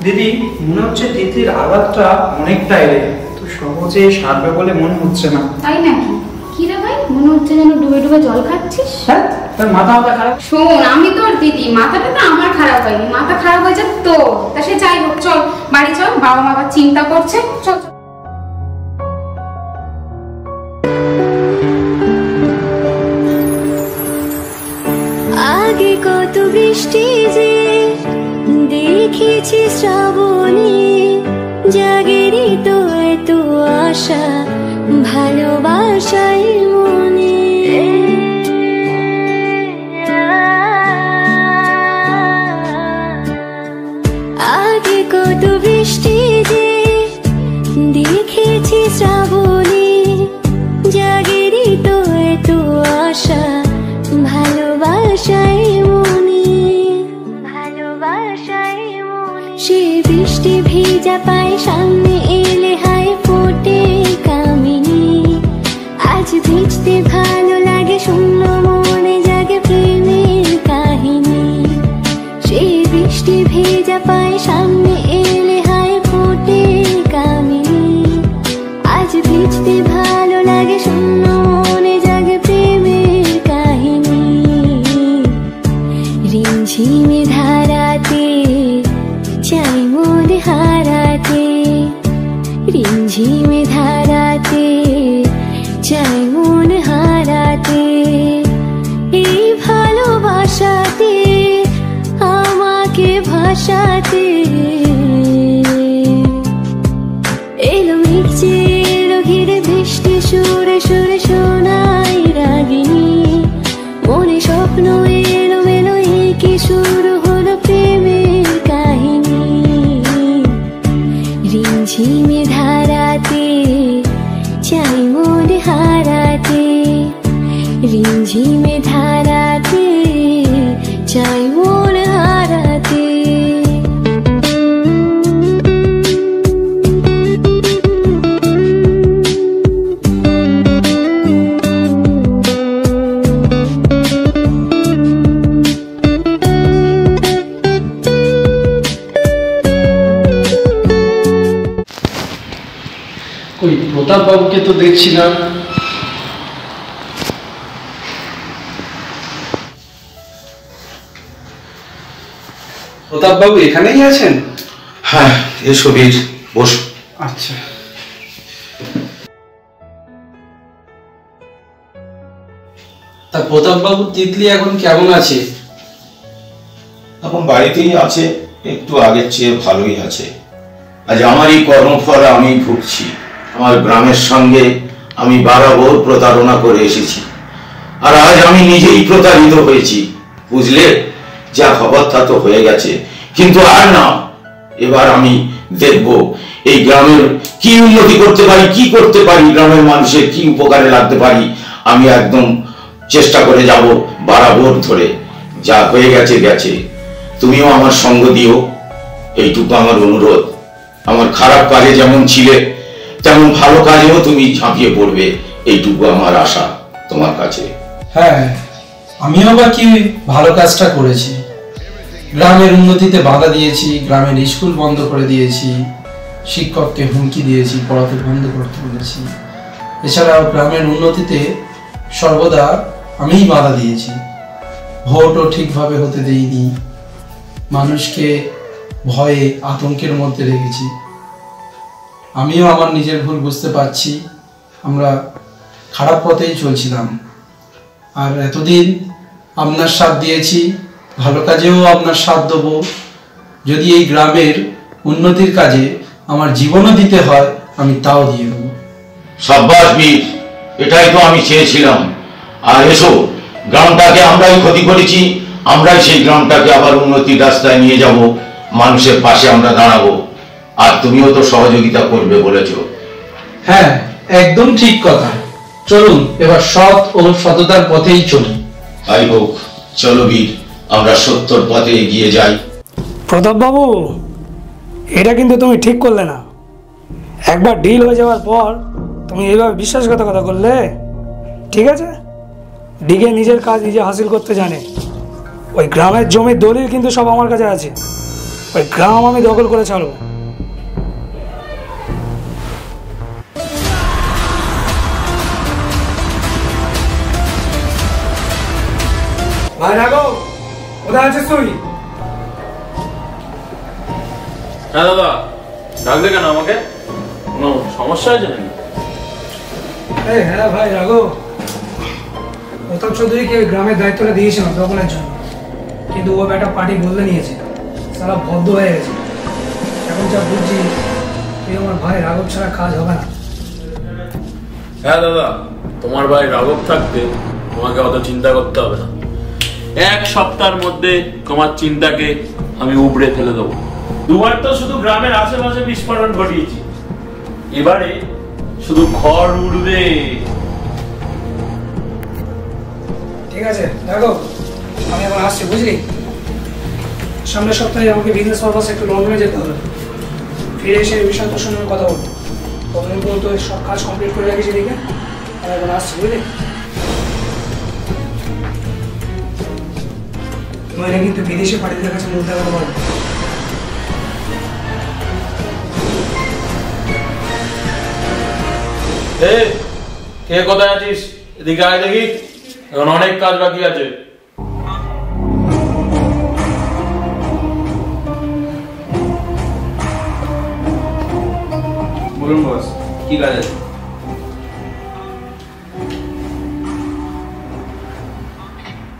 দিদি, মনে হচ্ছে তিতলির আঘাতটা অনেকটাই রে, তো সহজে সারবে বলে মনে হচ্ছে না। তাই নাকি? কি রে ভাই, মনে হচ্ছে যেন ডুবে ডুবে জল খাচ্ছিস। হ্যাঁ, তোর মাথা খারাপ? শোন, আমি তোর দিদি, মাথাটা না আমার খারাপ হয়নি, মাথা খারাপ হয়েছে তোর। তা সে যাই হোক, চল বাড়ি চল, বাবা মা আবার চিন্তা করছে। চল চল। আগে কত বৃষ্টি যে দেখেছি শ্রাবণে, জাগেরই তো এত আশা ভালোবাসায় মনে। আগে কত বৃষ্টি যে দেখেছি শ্রাবণে, জাগেরই তো এত আশা ভালোবাসায় মনে, ভালোবাসায় মনে। সে বৃষ্টি ভেজা পায় সামনে এলে হায় ফোটে কামিনী। আজ ভিজতে ভালো লাগে, শূন্য মনে জাগে প্রেমের কাহিনী। সে বৃষ্টি ভেজা পায় সামনে এলে হায় ফোটে রিমঝিমে ধারাতে চাই মন হারাতে, রিমঝিমে ধারাতে চাই মন হারাতে, এই ভালোবাসাতে আমাকে ভাসাতে। এলো মেঘ যে এলো ঘিরে বৃষ্টি সুরে সুরে শোনাই রাগিনী, মনে স্বপ্ন এলো মেলো কি শুরু হলো প্রেমের কাহিনী। রিমঝিমে ধারাতে চাই মন হারাতে, রিমঝিমে ধারাতে চাই মন হারাতে। ওই প্রতাপ বাবুকে তো দেখছি না। প্রতাপ বাবু এখানেই আছেন? হ্যাঁ, এসো বীর, বসো। আচ্ছা। তা প্রতাপ বাবু তিতলি এখন কেমন আছে? এখন বাড়িতেই আছে, একটু আগের চেয়ে ভালোই আছে। আজ আমারই কর্মফল আমি ভুগছি। আমার গ্রামের সঙ্গে আমি বরাবর প্রতারণা করে এসেছি, আর আজ আমি নিজেই প্রতারিত হয়েছি। বুঝলে, যা হবার তা তো হয়ে গেছে, কিন্তু আর না। এবার আমি দেখব এই গ্রামের কি উন্নতি করতে পারি, কি করতে পারি, গ্রামের মানুষের কি উপকারে লাগতে পারি। আমি একদম চেষ্টা করে যাব বরাবর ধরে। যা হয়ে গেছে গেছে, তুমিও আমার সঙ্গ দিও, এইটুকু আমার অনুরোধ। আমার খারাপ কাজে যেমন ছিলে তেমন ভালো কাজেও তুমি ঝাঁপিয়ে পড়বে, এইটুকু আমার আশা তোমার কাছে। হ্যাঁ, আমিও বা কি ভালো কাজটা করেছি? গ্রামের উন্নতিতে বাধা দিয়েছি, গ্রামের স্কুল বন্ধ করে দিয়েছি, শিক্ষককে হুমকি দিয়েছি, পড়াতে বন্ধ করতে বলেছি। এছাড়াও গ্রামের উন্নতিতে সর্বদা আমিই বাধা দিয়েছি। ভোটও ঠিকভাবে হতে দেইনি, মানুষকে ভয়ে আতঙ্কের মধ্যে রেখেছি। আমিও আমার নিজের ভুল বুঝতে পারছি, আমরা খারাপ পথেই চলছিলাম। আর এতদিন আপনার সাথ দিয়েছি, ভালো কাজেও আপনার সাথ দেবো। যদি এই গ্রামের উন্নতির কাজে আমার জীবনও দিতে হয়, আমি তাও দিয়ে দেবো। সাব্বাস বীর, এটাই তো আমি চেয়েছিলাম। আর এসো, গ্রামটাকে আমরাই ক্ষতি করেছি, আমরাই সেই গ্রামটাকে আবার উন্নতির রাস্তায় নিয়ে যাব, মানুষের পাশে আমরা দাঁড়াবো। আর তুমিও তো সহযোগিতা করবে বলেছো। হ্যাঁ, একদম ঠিক কথা। চলুন এবার সৎ ও সততার পথেই চলি। তাই হোক, চলো বীর, আমরা সত্যর পথে এগিয়ে যাই। প্রতাপ বাবু, এটা কিন্তু তুমি ঠিক করলে না। একবার ডিল হয়ে যাওয়ার পর তুমি এইভাবে বিশ্বাসঘাতকতা করলে, ঠিক আছে? ডিগে নিজের কাজ নিজে হাসিল করতে জানে। ওই গ্রামের জমির দলিল কিন্তু সব আমার কাছে আছে। ওই গ্রাম আমি দখল করে ছাড়বো। ভাই রাঘব, কোথায় আছিস তুই? হ্যাঁ দাদা, ডাকলে কেন আমাকে? কোনো সমস্যা আছে নাকি? হ্যাঁ ভাই রাঘব, প্রতাপ চৌধুরীকে গ্রামের দায়িত্বটা দিয়েছিলাম দখলের জন্য, কিন্তু ও বেটা পার্টি বদলে নিয়েছে, সারা বদ্ধ হয়ে গেছে। এখন যা বুঝছি, তুই আমার ভাই রাঘব ছাড়া কাজ হবে না। হ্যাঁ দাদা, তোমার ভাই রাঘব থাকতে তোমাকে অত চিন্তা করতে হবে না। এক সপ্তাহের মধ্যে তোমার চিন্তাকে আমি উপড়ে ফেলে দেবো। দুবার তো শুধু গ্রামের আশেপাশে বিস্ফোরণ ঘটিয়েছি, এবারে শুধু ঘর উড়বে। ঠিক আছে দেখো, আমি এখন আসছি, বুঝলি? সামনের সপ্তাহে আমাকে বিজনেস পারপাসে একটু লন্ডনে যেতে হবে। ফিরে এসে এই বিষয়ে তোর সঙ্গে কথা বলবো। তখন তো সব কাজ কমপ্লিট করে রাখিস এদিকে। আমি এখন আসছি, বুঝলি? নইলে কিন্তু বিদেশে পার্টিদের কাছে মুখ দেখাতে পারবো। কে কোথায় আছিস? এদিকে আয় দেখি, এখন অনেক কাজ বাকি আছে। বলুন বস, কি কাজ আছে?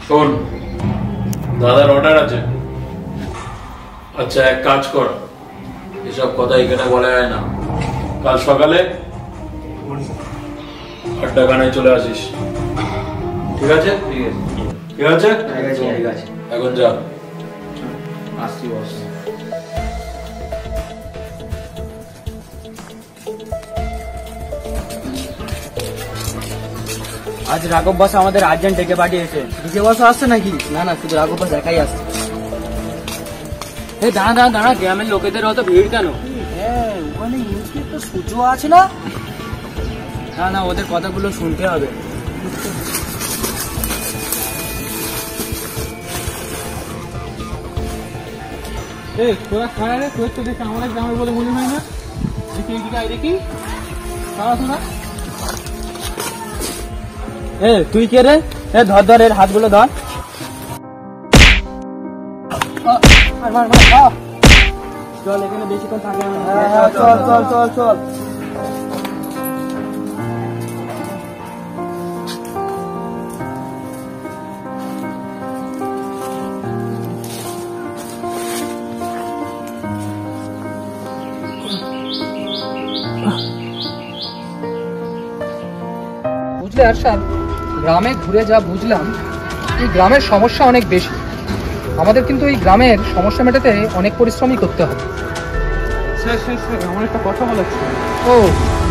শোন, দাদার অর্ডার আছে। আচ্ছা, এক কাজ কর, এসব কথা এখানে বলা যায় না। কাল সকালে আড্ডাখানায় চলে আসিস, ঠিক আছে? ঠিক আছে, ঠিক আছে। এখন যা। আসছি বস। আজ রাঘব বস আমাদের আর্জেন্ট ডেকে পাঠিয়েছে। ডিকে বস আসছে নাকি? না না, শুধু রাঘব বস একাই আসছে। এই দাঁড়া দাঁড়া দাঁড়া, গ্রামের লোকেদের অত ভিড় কেন? হ্যাঁ, ওখানে ইউটিউব তো সূর্য আছে না? না না, ওদের কথাগুলো শুনতে হবে। তোরা খাড়া রে, তোর তো দেখে আমাদের গ্রামের বলে মনে হয় না। দেখি এদিকে আয়, দেখি খাড়া তোরা। তুই কে রে? ধর ধর, এর হাতগুলো ধর। চল, এখানে বেশিক্ষণ থাকে না। চল চল চল চল। বুঝলে আরশাদ, গ্রামে ঘুরে যা বুঝলাম, এই গ্রামের সমস্যা অনেক বেশি। আমাদের কিন্তু এই গ্রামের সমস্যা মেটাতে অনেক পরিশ্রমই করতে হবে। স্যার স্যার স্যার, আমার একটা কথা বলার ছিল। ও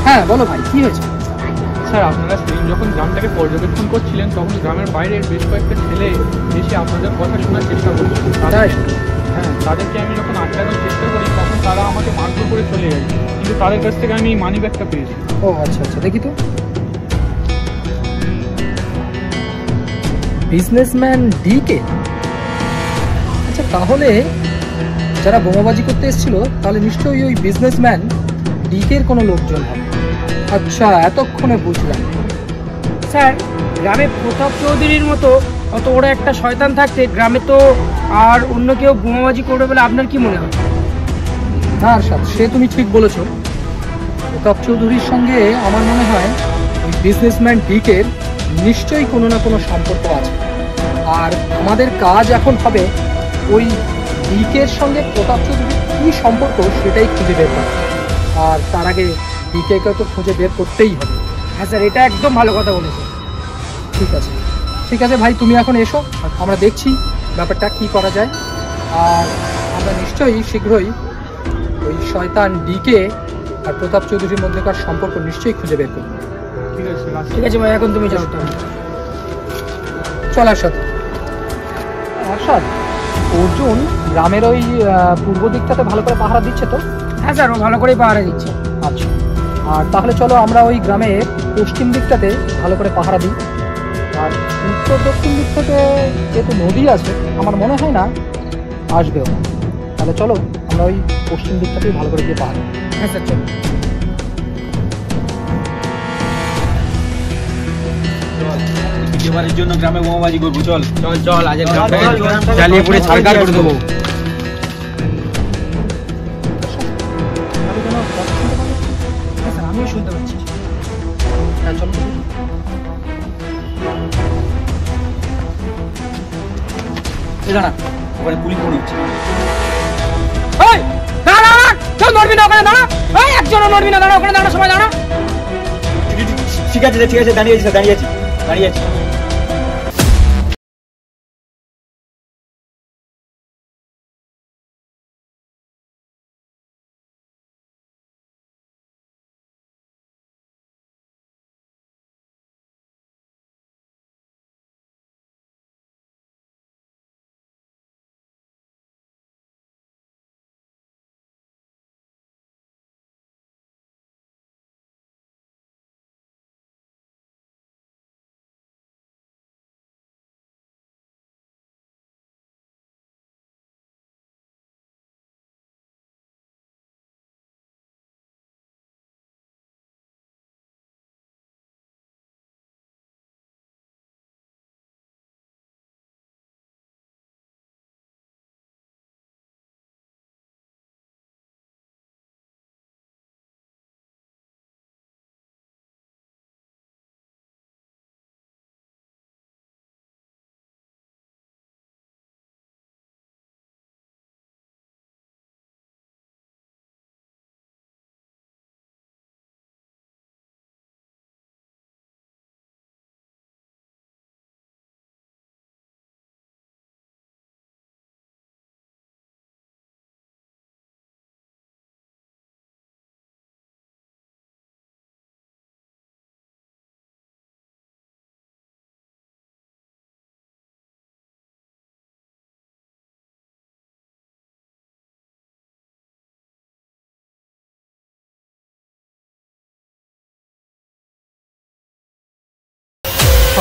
হ্যাঁ, বলো ভাই, কি হয়েছে? স্যার, আপনারা সেদিন যখন গ্রামটাকে পর্যবেক্ষণ করছিলেন, তখন গ্রামের বাইরের বেশ কয়েকটা ছেলে এসে আপনাদের কথা শোনার চেষ্টা করছিল। হ্যাঁ, তাদেরকে আমি যখন আটকানোর চেষ্টা করি, তখন তারা আমাকে মারধর করে চলে যায়। কিন্তু তাদের কাছ থেকে আমি মানি ব্যাগটা পেয়েছি। ও আচ্ছা আচ্ছা, দেখি তো। Businessman DK? আচ্ছা, তাহলে যারা বোমাবাজি করতে এসেছিল, তাহলে নিশ্চয়ই ওই বিজনেসম্যান ডিকের কোনো লোকজন হবে। আচ্ছা, এতক্ষণে বুঝলাম। স্যার, গ্রামে প্রতাপ চৌধুরীর মতো অত বড় একটা শয়তান থাকতে গ্রামে তো আর অন্য কেউ বোমাবাজি করবে বলে আপনার কি মনে হয়? না আরশাদ, সে তুমি ঠিক বলেছ। প্রতাপ চৌধুরীর সঙ্গে আমার মনে হয় ওই বিজনেসম্যান ডিকের নিশ্চয়ই কোনো না কোনো সম্পর্ক আছে। আর আমাদের কাজ এখন হবে ওই ডিকের সঙ্গে প্রতাপ চৌধুরীর কী সম্পর্ক সেটাই খুঁজে বের করা। আর তার আগে ডিকেকে তো খুঁজে বের করতেই হবে। হ্যাঁ স্যার, এটা একদম ভালো কথা বলেছেন। ঠিক আছে ঠিক আছে ভাই, তুমি এখন এসো, আমরা দেখছি ব্যাপারটা কি করা যায়। আর আমরা নিশ্চয়ই শীঘ্রই ওই শয়তান ডিকে আর প্রতাপ চৌধুরীর মধ্যেকার সম্পর্ক নিশ্চয়ই খুঁজে বের করবো। ঠিক আছে ঠিক আছে ভাই, এখন তুমি যাও। চল আরশাদ। আরশাদ, অর্জুন গ্রামের ওই পূর্ব দিকটাতে ভালো করে পাহারা দিচ্ছে তো? হ্যাঁ স্যার, ও ভালো করেই পাহারা দিচ্ছে। আচ্ছা, আর তাহলে চলো আমরা ওই গ্রামের পশ্চিম দিকটাতে ভালো করে পাহারা দিই। আর উত্তর দক্ষিণ দিক থেকে যেহেতু নদী আছে, আমার মনে হয় না আসবেও। তাহলে চলো আমরা ওই পশ্চিম দিকটাতেই ভালো করে গিয়ে পাহারা দিই। হ্যাঁ স্যার, চলো। এবারের জন্য গ্রামে বোমাবাজি করবো। চল চল চল, আজ জ্বালিয়ে পুড়ে ছাড়কার করে দেবো। আমিও শুনতে পাচ্ছি। হ্যাঁ চলো। দাঁড়া, ওখানে পুলিশ মনে হচ্ছে। দাঁড়া, কেউ নড়বি না ওখানে, দাঁড়া। একজনও নড়বি না, দাঁড়া ওখানে, দাঁড়া সবাই দাঁড়া। ঠিক আছে ঠিক আছে, দাঁড়িয়ে আছি দাঁড়িয়ে আছি দাঁড়িয়ে আছি।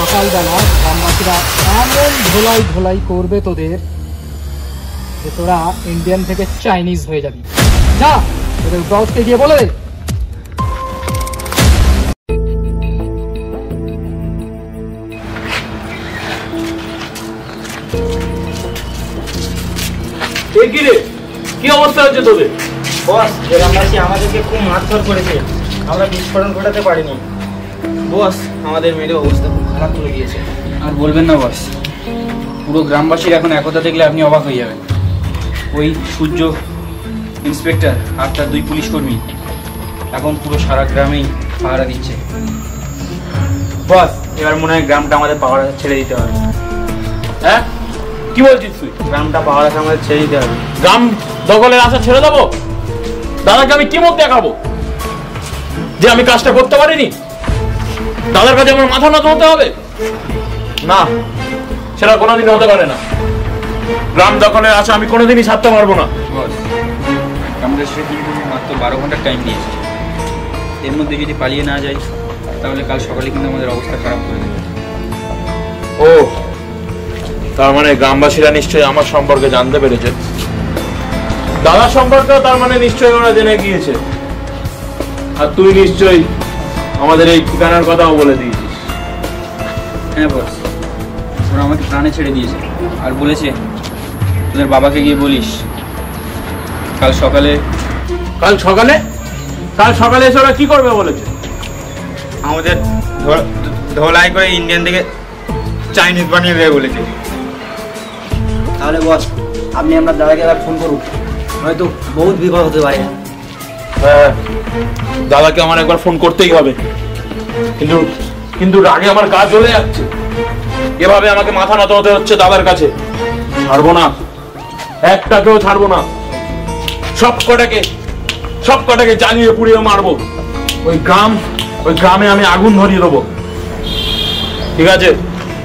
সকালবেলা গ্রামবাসীরা এমন ধোলাই ধোলাই করবে তোদের যে তোরা ইন্ডিয়ান থেকে চাইনিজ হয়ে যাবি। যা তোদের বসকে গিয়ে বলে দে। কি অবস্থা হচ্ছে তোদের? বস, গ্রামবাসী আমাদেরকে খুব মারধর করেছে, আমরা বিস্ফোরণ ঘটাতে পারিনি। বস, আমাদের মেয়ের অবস্থা খুব খারাপ করে দিয়েছে। আর বলবেন না বস, পুরো গ্রামবাসীর এখন একতা দেখলে আপনি অবাক হয়ে যাবেন। ওই সূর্য ইন্সপেক্টর আর তার 2 পুলিশ কর্মী এখন পুরো সারা গ্রামেই পাহারা দিচ্ছে। বস, এবার মনে হয় গ্রামটা আমাদের পাহারা ছেড়ে দিতে হবে। হ্যাঁ, কি বলছিস তুই? গ্রামটা পাহারা আমাদের ছেড়ে দিতে হবে। গ্রাম দখলের আশা ছেড়ে দেবো? দাদাকে আমি কি মুখ দেখাবো যে আমি কাজটা করতে পারিনি? দাদার কাছে আমার মাথা নত হতে হবে? না, সেটা কোনোদিন হতে পারে না। গ্রাম দখলের আশা আমি কোনোদিনই ছাড়তে পারবো না। আমরা সেটা কিন্তু মাত্র 12 ঘন্টার টাইম দিয়েছি। এর মধ্যে যদি পালিয়ে না যাই তাহলে কাল সকালে কিন্তু আমাদের অবস্থা খারাপ করে দেবে। ও, তার মানে গ্রামবাসীরা নিশ্চয়ই আমার সম্পর্কে জানতে পেরেছে। দাদা সম্পর্কে তার মানে নিশ্চয়ই ওরা জেনে গিয়েছে। আর তুই নিশ্চয়ই আমাদের এই ঠিকানার কথাও বলে দিয়েছিস। হ্যাঁ বস, ওরা আমাকে প্রাণে ছেড়ে দিয়েছে আর বলেছে তোদের বাবাকে গিয়ে বলিস কাল সকালে এসে ওরা কি করবে বলেছে? আমাদের ধোলাই করে ইন্ডিয়ান থেকে চাইনিজ বানিয়ে দেবে বলেছে। তাহলে বস, আপনি আপনার দাদাকে এবার ফোন করুন, হয়তো বহুত বিপদ হতে পারে। হ্যাঁ, দাদাকে আমার একবার ফোন করতেই হবে। কিন্তু রাগে আমার গা জ্বলে যাচ্ছে। এভাবে আমাকে মাথা নত হতে হচ্ছে দাদার কাছে। ছাড়বো না, একটাকেও ছাড়বো না। সব কটাকে জ্বালিয়ে পুড়িয়ে মারবো। ওই গ্রামে আমি আগুন ধরিয়ে দেবো। ঠিক আছে,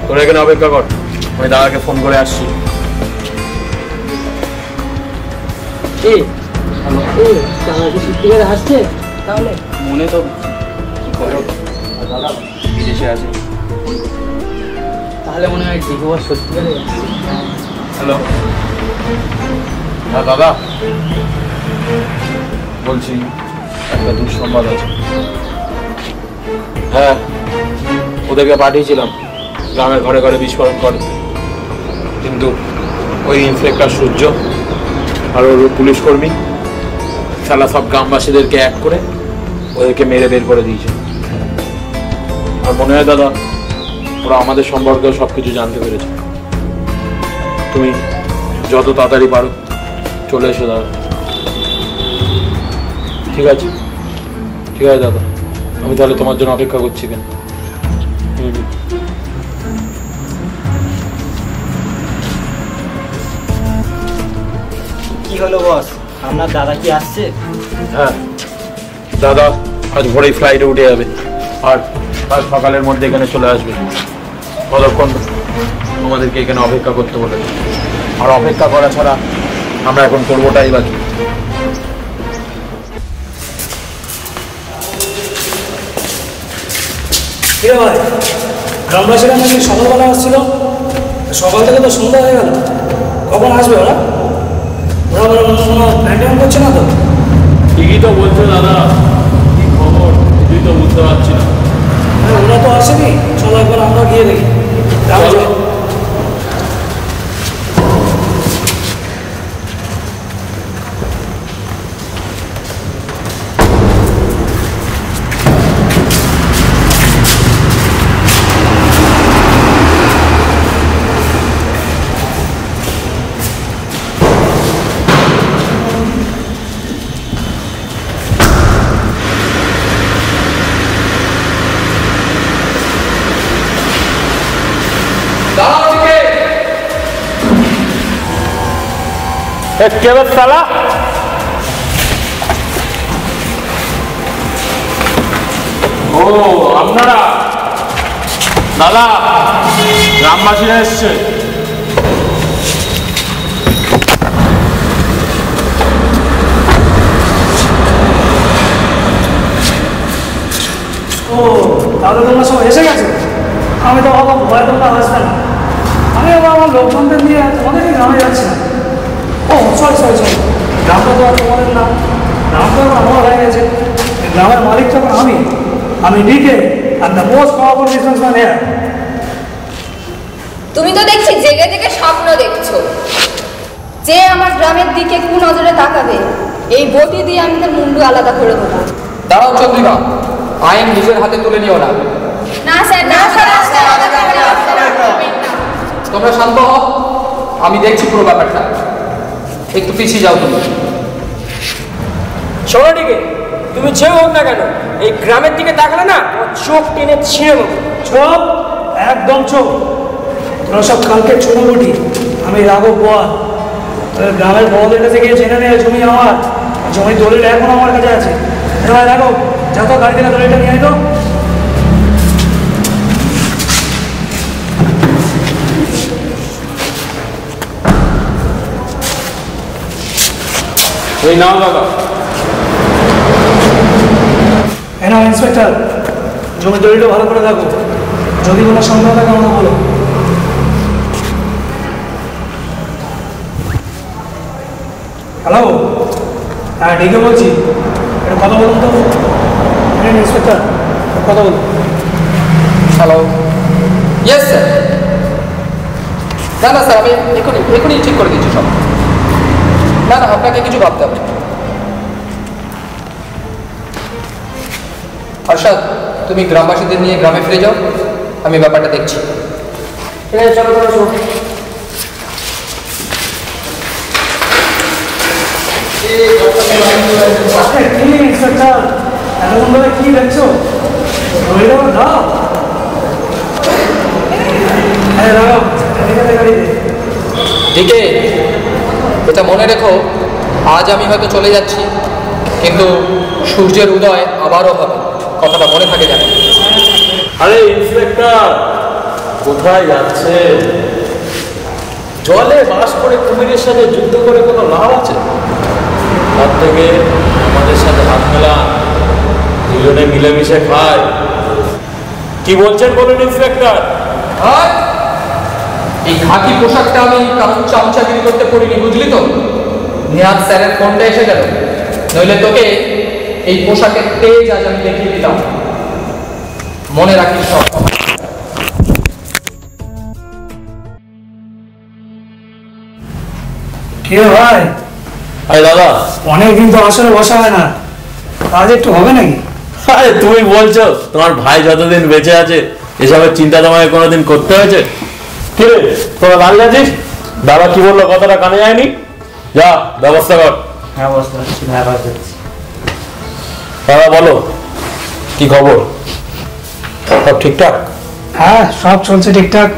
তোরা এখানে অপেক্ষা কর, আমি দাদাকে ফোন করে আসছি। হাসছে তাহলে মনে তো বিদেশে আছে, তাহলে মনে হয় ঠিক বস সত্যিকারে। হ্যালো, হ্যাঁ দাদা বলছি, একটা দুঃসংবাদ আছে। হ্যাঁ, ওদেরকে পাঠিয়েছিলাম গ্রামের ঘরে ঘরে বিস্ফোরণ করে, কিন্তু ওই ইন্সপেক্টর সূর্য আর ওর পুলিশ কর্মী শালা সব গ্রামবাসীদেরকে এক করে ওদেরকে মেরে বের করে দিয়েছে। আর মনে হয় দাদা ওরা আমাদের সম্পর্কেও সবকিছু জানতে পেরেছে। তুমি যত তাড়াতাড়ি পারো চলে এসো দাদা। ঠিক আছে দাদা, আমি তাহলে তোমার জন্য অপেক্ষা করছি। কেন? কি হলো বস, আপনার দাদা কি আসছে? হ্যাঁ, দাদা আজ ভোরেই ফ্লাইটে উঠে যাবে আর কাল সকালের মধ্যে এখানে চলে আসবে। ততক্ষণ আমাদেরকে এখানে অপেক্ষা করতে বলেছে। আর অপেক্ষা করা ছাড়া আমরা এখন করবোটাই বাকি। ভাই, গ্রামবাসীরা নাকি সকালবেলা আসছিল, সকাল থেকে তো সন্ধ্যা হয়ে গেল, কখন আসবে ওরা? ওরা কোনো প্ল্যান করছে না তো? ঠিকই তো বলছো দাদা, কি খবর কিছুই তো বুঝতে পারছি না। ওরা তো আসেনি, চলো একবার আমরা গিয়ে দেখি। কেবল সালা ও আপনারা দাদা, গ্রামবাসীরা এসছে। ও, তাহলে তোমরা সব এসে গেছে? আমি তো বাবা ভয় তোমরা আসবে না, আমি আবার আমার লোকজনদের নিয়ে তোমাদের গ্রামে যাচ্ছি না। ও সরি, গ্রামটা তো আর তোমাদের না, গ্রামটা আমার হয়ে গেছে। গ্রামের মালিক যখন আমি DK are the most powerful businessman here. তুমি তো দেখছি জেগে জেগে স্বপ্ন দেখছো যে আমার গ্রামের দিকে কোন নজরে তাকাবে। এই বটি দিয়ে আমি তার মুন্ডু আলাদা করে দেবো। দাঁড়াও চন্দ্রিকা, আইন নিজের হাতে তুলে নিও না। না স্যার, না স্যার, তোমরা শান্ত হও, আমি দেখছি পুরো ব্যাপারটা। একটু পিছিয়ে যাও তুমি। শোনো দিকে, তুমি যে হোক না কেন এই গ্রামের দিকে তাকালে না তোমার চোখ টেনে ছিঁড়ে নেবো। চোখ, একদম চোখ। তোরা সব কালকে চুনোবুটি, আমি রাঘব বোয়াল। তোদের গ্রামের বড়দের কাছে গিয়ে জেনে নেয় জমি আমার, জমি দলিল এখন আমার কাছে আছে। এবার রাঘব, যা তো গাড়ি থেকে দলিলটা নিয়ে তো। এই নাও দাদা। এনাও ইন্সপেক্টর, জমি দলিলটা ভালো করে দেখো, যদি কোনো সন্দেহ থাকে আমাকে বলো। হ্যালো, হ্যাঁ ঠিকই বলছি, এটা কথা বলুন তো। ইন্সপেক্টর, কথা বলুন। Hello, yes sir. না স্যার, আমি এখনই ঠিক করে দিচ্ছি সব। না আপনাকে কিছু ভাবতে হবে। অর্ষাদ, তুমি গ্রামবাসীদের নিয়ে গ্রামে ফিরে যাও, আমি ব্যাপারটা দেখছি। ঠিক আছে, চলো চলো চলো। ইন্সপেক্টর, এতক্ষণ ধরে কি দেখছো? দাও। হ্যাঁ দাও, ঠিক আছে, এটা মনে রেখো, আজ আমি হয়তো চলে যাচ্ছি, কিন্তু সূর্যের উদয় আবারও হবে, কথাটা মনে থাকে জানো। আরে ইন্সপেক্টর, কোথায় যাচ্ছে? জলে বাস করে কুমিরের সাথে যুদ্ধ করে কোনো লাভ আছে? তার থেকে আমাদের সাথে হাত মেলান, দুজনে মিলেমিশে খায়। কি বলছেন বলুন ইন্সপেক্টর? এই খাকি পোশাকটা আমি কারণ চামচাগিরি করতে পড়িনি, বুঝলি তো? নিহাত স্যারের ফোনটা এসে গেল, নইলে তোকে এই পোশাকের তেজ আজ আমি দেখিয়ে দিতাম। মনে রাখিস সব। কে ভাই? আরে দাদা, অনেকদিন তো আসলে বসা হয় না, কাজ একটু হবে নাকি? আরে তুমি বলছো তোমার ভাই যতদিন বেঁচে আছে এসবের চিন্তা তোমাকে কোনোদিন করতে হয়েছে? কিরে তোরা দাঁড়িয়ে আছিস? দাদা কি বললো কথাটা কানে যায়নি? যা ব্যবস্থা কর। হ্যাঁ বসতে পারছি, হ্যাঁ পারছি। দাদা বলো, কি খবর? সব ঠিকঠাক? হ্যাঁ, সব চলছে ঠিকঠাক।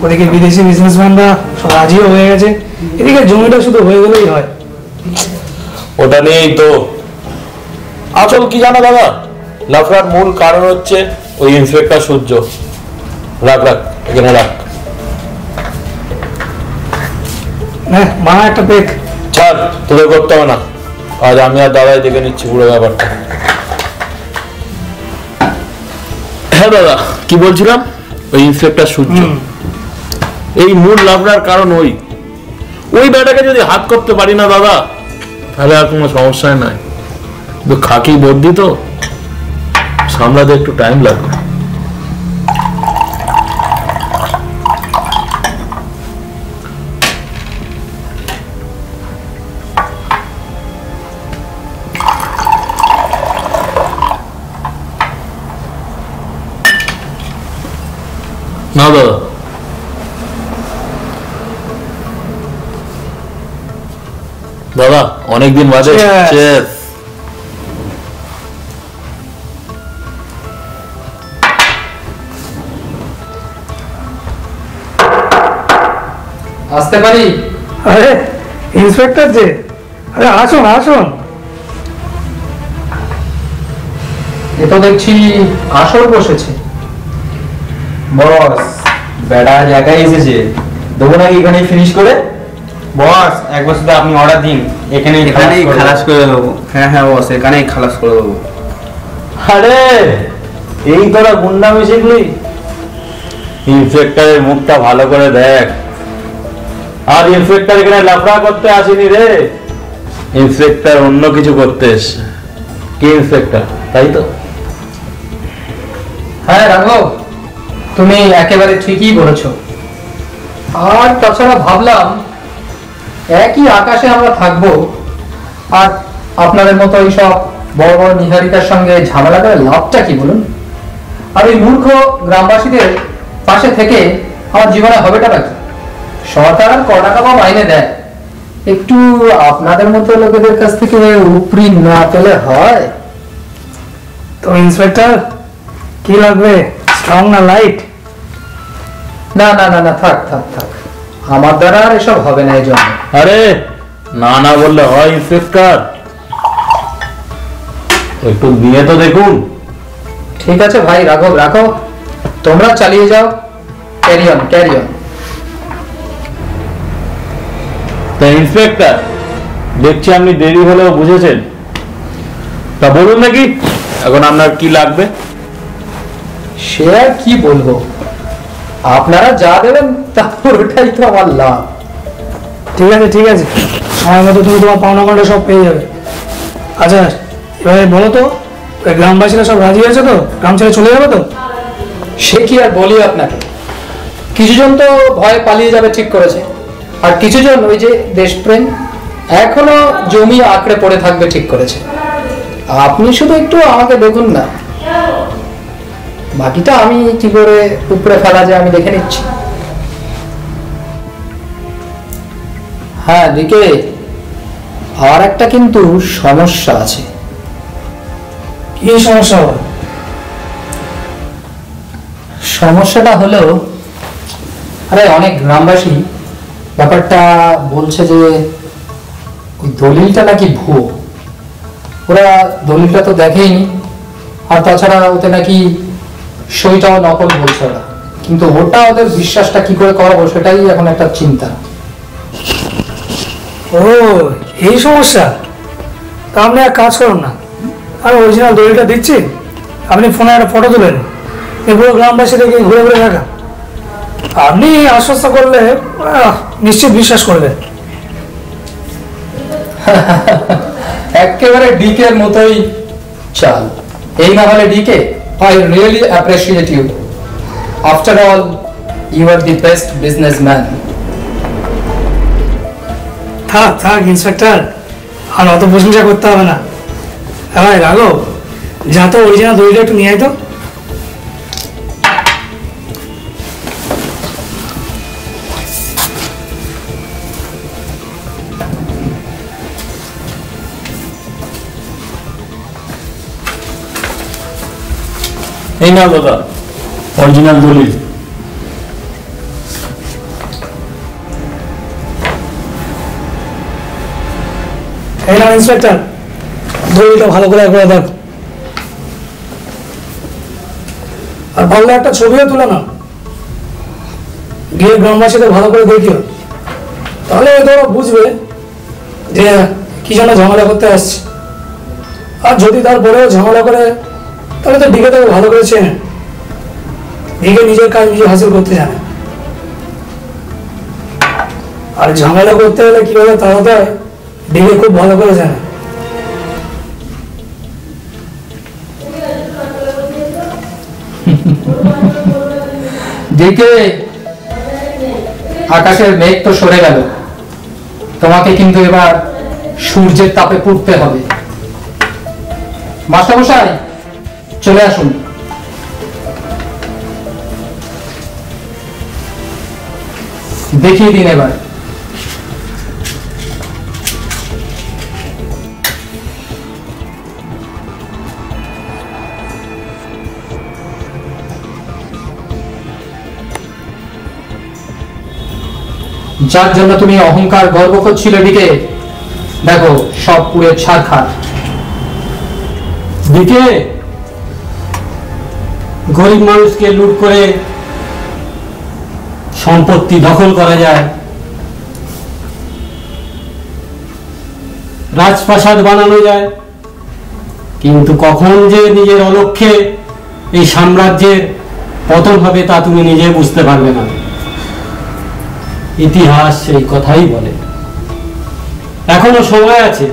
ওদিকে বিদেশি বিজনেসম্যানরা সব রাজিও হয়ে গেছে, এদিকে জমিটা শুধু হয়ে গেলেই হয়। ওটা নিয়েই তো আসল কি জানো দাদা, লাফড়ার মূল কারণ হচ্ছে ওই ইন্সপেক্টর সূর্য। রাখ এখানে রাখ। বানা একটা পেক। ছাড়, তোদের করতে হবে না, আজ আমি আর দাদাই দেখে নিচ্ছি পুরো ব্যাপারটা। হ্যাঁ দাদা, কি বলছিলাম? ওই ইন্সপেক্টর সূর্য, এই মূল লাফড়ার কারণ ওই ব্যাটাকে যদি হাত করতে পারি না দাদা, তাহলে আর কোনো সমস্যাই নাই। কিন্তু খাকি বর্দি তো, সামলাতে একটু টাইম লাগবে। না দাদা, দাদা অনেকদিন বাদে। আসতে পারি? আরে ইন্সপেক্টর যে, আরে আসুন আসুন। এ তো দেখছি আসর বসেছে। বস, বেড়া জায়গায় এসেছে, দেবো নাকি এখানে ফিনিশ করে? বস, এক বছর তো আপনি অর্ডার দিন, এখানেই খালাস করে দেবো। হ্যাঁ বস, এখানেই খালাস করে দেবো। আরে এই তোরা গুন্ডামি শিখলি? ইন্সপেক্টরের মুখটা ভালো করে দেখ। আর ইন্সপেক্টর এখানে লাফড়া করতে আসেনি রে, ইন্সপেক্টর অন্য কিছু করতে এসছে। কি ইন্সপেক্টর, তাই তো? হ্যাঁ রাঘব, তুমি একেবারে ঠিকই বলেছ। আর তাছাড়া ভাবলাম একই আকাশে আমরা থাকবো, আর আপনাদের মতো এইসব বড় বড় নিহারিকার সঙ্গে ঝামেলা করে লাভটা কি বলুন? আর এই মূর্খ গ্রামবাসীদের পাশে থেকে আমার জীবনে হবেটা কি? সরকার ক টাকা বা মাইনে দেয়, একটু আপনাদের মতো লোকেদের কাছ থেকে উপরি না পেলে হয়? তো ইন্সপেক্টর কি লাগবে, স্ট্রং না লাইট? না না না না, থাক থাক থাক, আমার দ্বারা আর এসব হবে না। এই জন্য আরে না না বললে হয় ইন্সপেক্টর, একটু দিয়ে তো দেখুন। ঠিক আছে ভাই রাঘব, রাখো, তোমরা চালিয়ে যাও, ক্যারি অন ক্যারি অন। তা ইন্সপেক্টর, দেখছি আপনি দেরি হলেও বুঝেছেন, তা বলুন নাকি এখন আপনার কি লাগবে? সে আর কি বলবো, আপনারা যা দেবেন তারপর ওটাই তো আমার লাভ। ঠিক আছে ঠিক আছে, সময় মতো তুমি তোমার পাওনা ঘন্টা সব পেয়ে যাবে। আচ্ছা এবারে বলো তো, গ্রামবাসীরা সব রাজি হয়েছে তো? গ্রাম ছেড়ে চলে যাবে তো? সে কি আর বলি আপনাকে, কিছুজন তো ভয়ে পালিয়ে যাবে ঠিক করেছে, আর কিছুজন ওই যে দেশপ্রেম এখনো জমি আঁকড়ে পড়ে থাকবে ঠিক করেছে। আপনি শুধু একটু আমাকে দেখুন না, বাকিটা আমি কি করে উপরে ফেলা যায় আমি দেখে নিচ্ছি। হ্যাঁ দিকে আর একটা কিন্তু সমস্যা আছে। কি সমস্যা হবে? সমস্যাটা হলো, আরে অনেক গ্রামবাসী ব্যাপারটা বলছে যে ওই দলিলটা নাকি ভুয়ো। ওরা দলিলটা তো দেখেইনি, আর তাছাড়া ওতে নাকি সইটাও নকল বলছে ওরা, কিন্তু ওটা ওদের বিশ্বাসটা কি করে করাবো সেটাই এখন একটা চিন্তা। ও এই সমস্যা, তা আপনি এক কাজ করুন না, আমি অরিজিনাল দলিলটা দিচ্ছি, আপনি ফোনে একটা ফটো তুলেন, পুরো গ্রামবাসীদেরকে ঘুরে ঘুরে দেখা, আপনি আশ্বস্ত করলে নিশ্চিত বিশ্বাস করবে। একেবারে ডিকের মতোই চাল। এই না হলে decay, I really appreciate you. After all, you are the best businessman. থাক থাক ইন্সপেক্টর, আর অত প্রশংসা করতে হবে না। হ্যাঁ রাঘব, যা তো অরিজিনাল দড়িটা একটু নিয়ে আয় তো। এই না দাদা, অরিজিনাল দলিল। এই না ইন্সপেক্টর, দড়িটা ভালো করে একবার দেখ, আর ভালো একটা ছবিও তুলে না, গিয়ে গ্রামবাসীদের ভালো করে দেখিও, তাহলে ধরো বুঝবে যে কি জন্য ঝামেলা করতে আসছে। আর যদি তারপরেও ঝামেলা করে, তাহলে তো দিকে তাকে ভালো করে চেনে, দিকে নিজের কাজ নিজে হাসিল করতে জানে, আর ঝামেলা করতে হলে কিভাবে তাড়াতে হয় দিকে খুব ভালো করে জানে। দিকে আকাশের মেঘ তো সরে গেল, তোমাকে কিন্তু এবার সূর্যের তাপে পুড়তে হবে। মাস্টারমশাই চলে আসুন। দেখিয়ে দিন এবার। যার জন্য তুমি অহংকার গর্ব করছিলে দিকে, দেখো সব পুড়ে ছারখার। দিকে গরিব মানুষকে লুট করে সম্পত্তি দখল করা যায়, রাজপ্রাসাদ বানানো যায়, কিন্তু কখন যে নিজের অলক্ষ্যে এই সাম্রাজ্যের পতন হবে তা তুমি নিজে বুঝতে পারবে না। ইতিহাস সেই কথাই বলে। এখনো সময় আছে,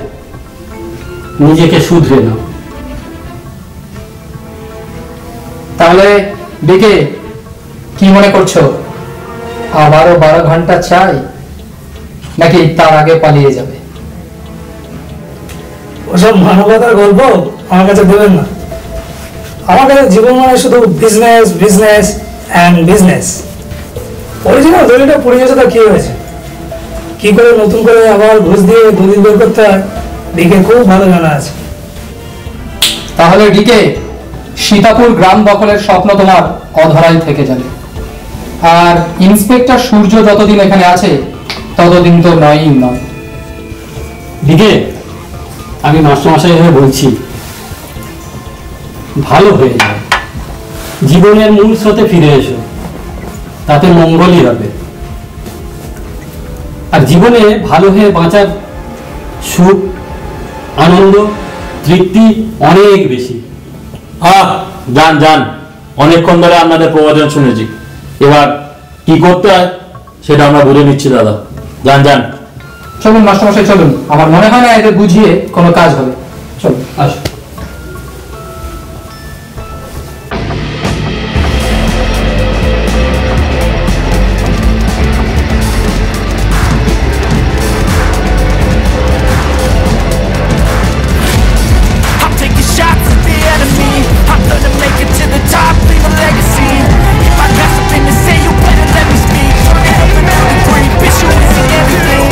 নিজেকে শুধরে নাও। তাহলে ডেকে কি মনে করছো, আবারও 12 ঘন্টা চাই নাকি তার আগে পালিয়ে যাবে? ওসব মানবতার গল্প আমার কাছে দেবেন না। আমার কাছে জীবন মানে শুধু business business and business. Original দলিলটা পড়ে গেছে, তা কি হয়েছে? কি করে নতুন করে আবার ঘুষ দিয়ে দলিল বের করতে হয় দিকে খুব ভালো জানা আছে। তাহলে ডিকে সীতাপুর গ্রাম দখলের স্বপ্ন তোমার অধরাই থেকে যাবে। আর ইন্সপেক্টর সূর্য যতদিন এখানে আছে ততদিন তো নয়ই নয়। দিকে আমি মাস্টারমশাই হয়ে বলছি, ভালো হয়ে যায়, জীবনের মূল স্রোতে ফিরে এসো, তাতে মঙ্গলই হবে। আর জীবনে ভালো হয়ে বাঁচার সুখ, আনন্দ, তৃপ্তি অনেক বেশি। যান যান, অনেকক্ষণ ধরে আপনাদের প্রবচন শুনেছি, এবার কি করতে হয় সেটা আমরা বুঝে নিচ্ছি দাদা। যান যান। চলুন মাস্টারমশাই চলুন, আমার মনে হয় না এদের বুঝিয়ে কোনো কাজ হবে। চলুন আসুন। I'm taking shots at the enemy. I'm gonna make it to the top, leave a legacy. If I got something to say, you better let me speak. Turn it up and breathe, bitch, you ain't seen everything.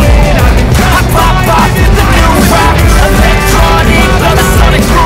I pop off the new rock, electronic, on the sonic groove.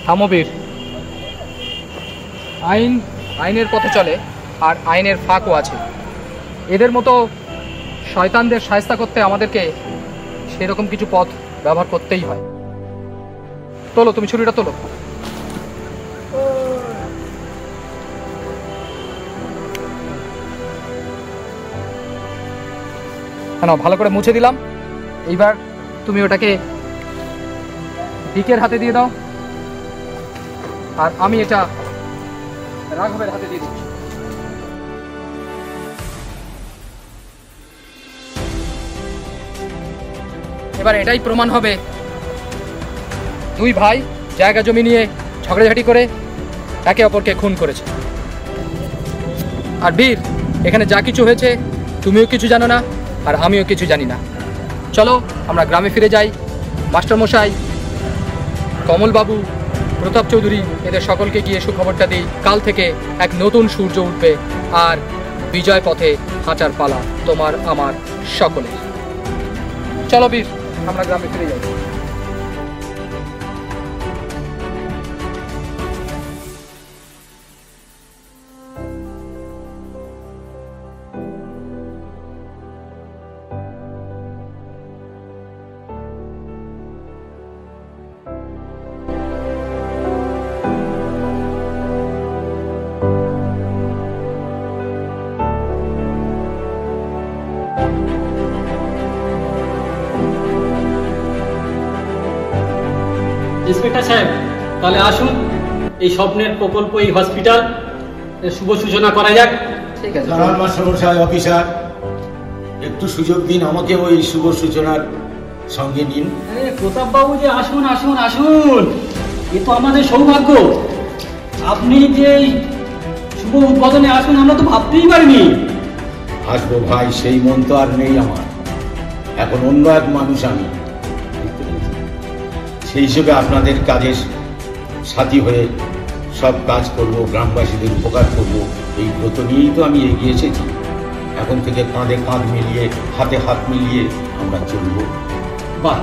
থামো বীর। আইন আইনের পথে চলে, আর আইনের ফাঁকও আছে। এদের মতো শয়তানদের শায়েস্তা করতে আমাদেরকে সেরকম কিছু পথ ব্যবহার করতেই হয়। তোলো, তুমি ছুরিটা তোলো। না, ভালো করে মুছে দিলাম। এইবার তুমি ওটাকে ভিকের হাতে দিয়ে দাও, আর আমি এটা রাঘবের হাতে দিয়ে দিচ্ছি। এবার এটাই প্রমাণ হবে দুই ভাই জায়গা জমি নিয়ে ঝগড়াঝাটি করে একে অপরকে খুন করেছে। আর বীর, এখানে যা কিছু হয়েছে তুমিও কিছু জানো না, আর আমিও কিছু জানি না। চলো আমরা গ্রামে ফিরে যাই। মাস্টারমশাই, কমলবাবু, প্রতাপ চৌধুরী, এদের সকলকে গিয়ে সুখবরটা দিই। কাল থেকে এক নতুন সূর্য উঠবে, আর বিজয় পথে হাঁটার পালা তোমার আমার সকলে। চলো বীর, আমরা গ্রামে ফিরে যাই। ইন্সপেক্টর সাহেব, তাহলে আসুন এই স্বপ্নের প্রকল্প, এই হসপিটাল শুভ সূচনা করা যাক। ঠিক আছে মাস্টারমশাই, অফিসার, একটু সুযোগ দিন আমাকে ওই শুভ সূচনার সঙ্গে নিন। প্রতাপ বাবু যে আসুন আসুন আসুন, এ তো আমাদের সৌভাগ্য। আপনি যে শুভ উদ্বোধনে আসুন, আমরা তো ভাবতেই পারিনি। আসবো ভাই, সেই মন তো আর নেই আমার। এখন অন্য এক মানুষ আমি। সেই হিসেবে আপনাদের কাজের সাথী হয়ে সব কাজ করব, গ্রামবাসীদের উপকার করব, এই ব্রত নিয়েই তো আমি এগিয়ে এসেছি। এখন থেকে কাঁধে কাঁধ মিলিয়ে, হাতে হাত মিলিয়ে আমরা চলব। বাহ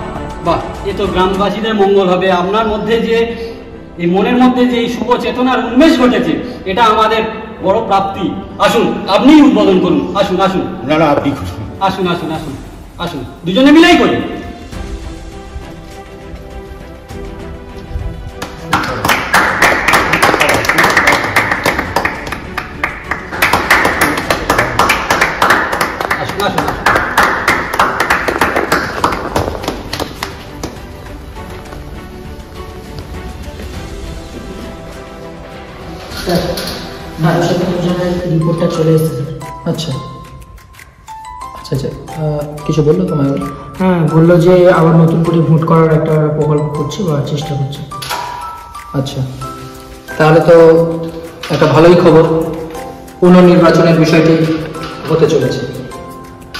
বাহ, এ তো গ্রামবাসীদের মঙ্গল হবে। আপনার মধ্যে যে এই মনের মধ্যে যে এই শুভ চেতনার উন্মেষ ঘটেছে, এটা আমাদের বড় প্রাপ্তি। আসুন, আপনিই উদ্বোধন করুন। আসুন আসুন। না না, আপনি আসুন আসুন আসুন আসুন, দুজনে মিলেই করি। রিপোর্টটা চলে এসেছে। আচ্ছা আচ্ছা আচ্ছা, কিছু বললো তোমায়? হ্যাঁ, বললো যে আবার নতুন করে ভোট করার একটা প্রকল্প করছে বা চেষ্টা করছে। আচ্ছা, তাহলে তো একটা ভালোই খবর। পুনর্নির্বাচনের বিষয়টি হতে চলেছে।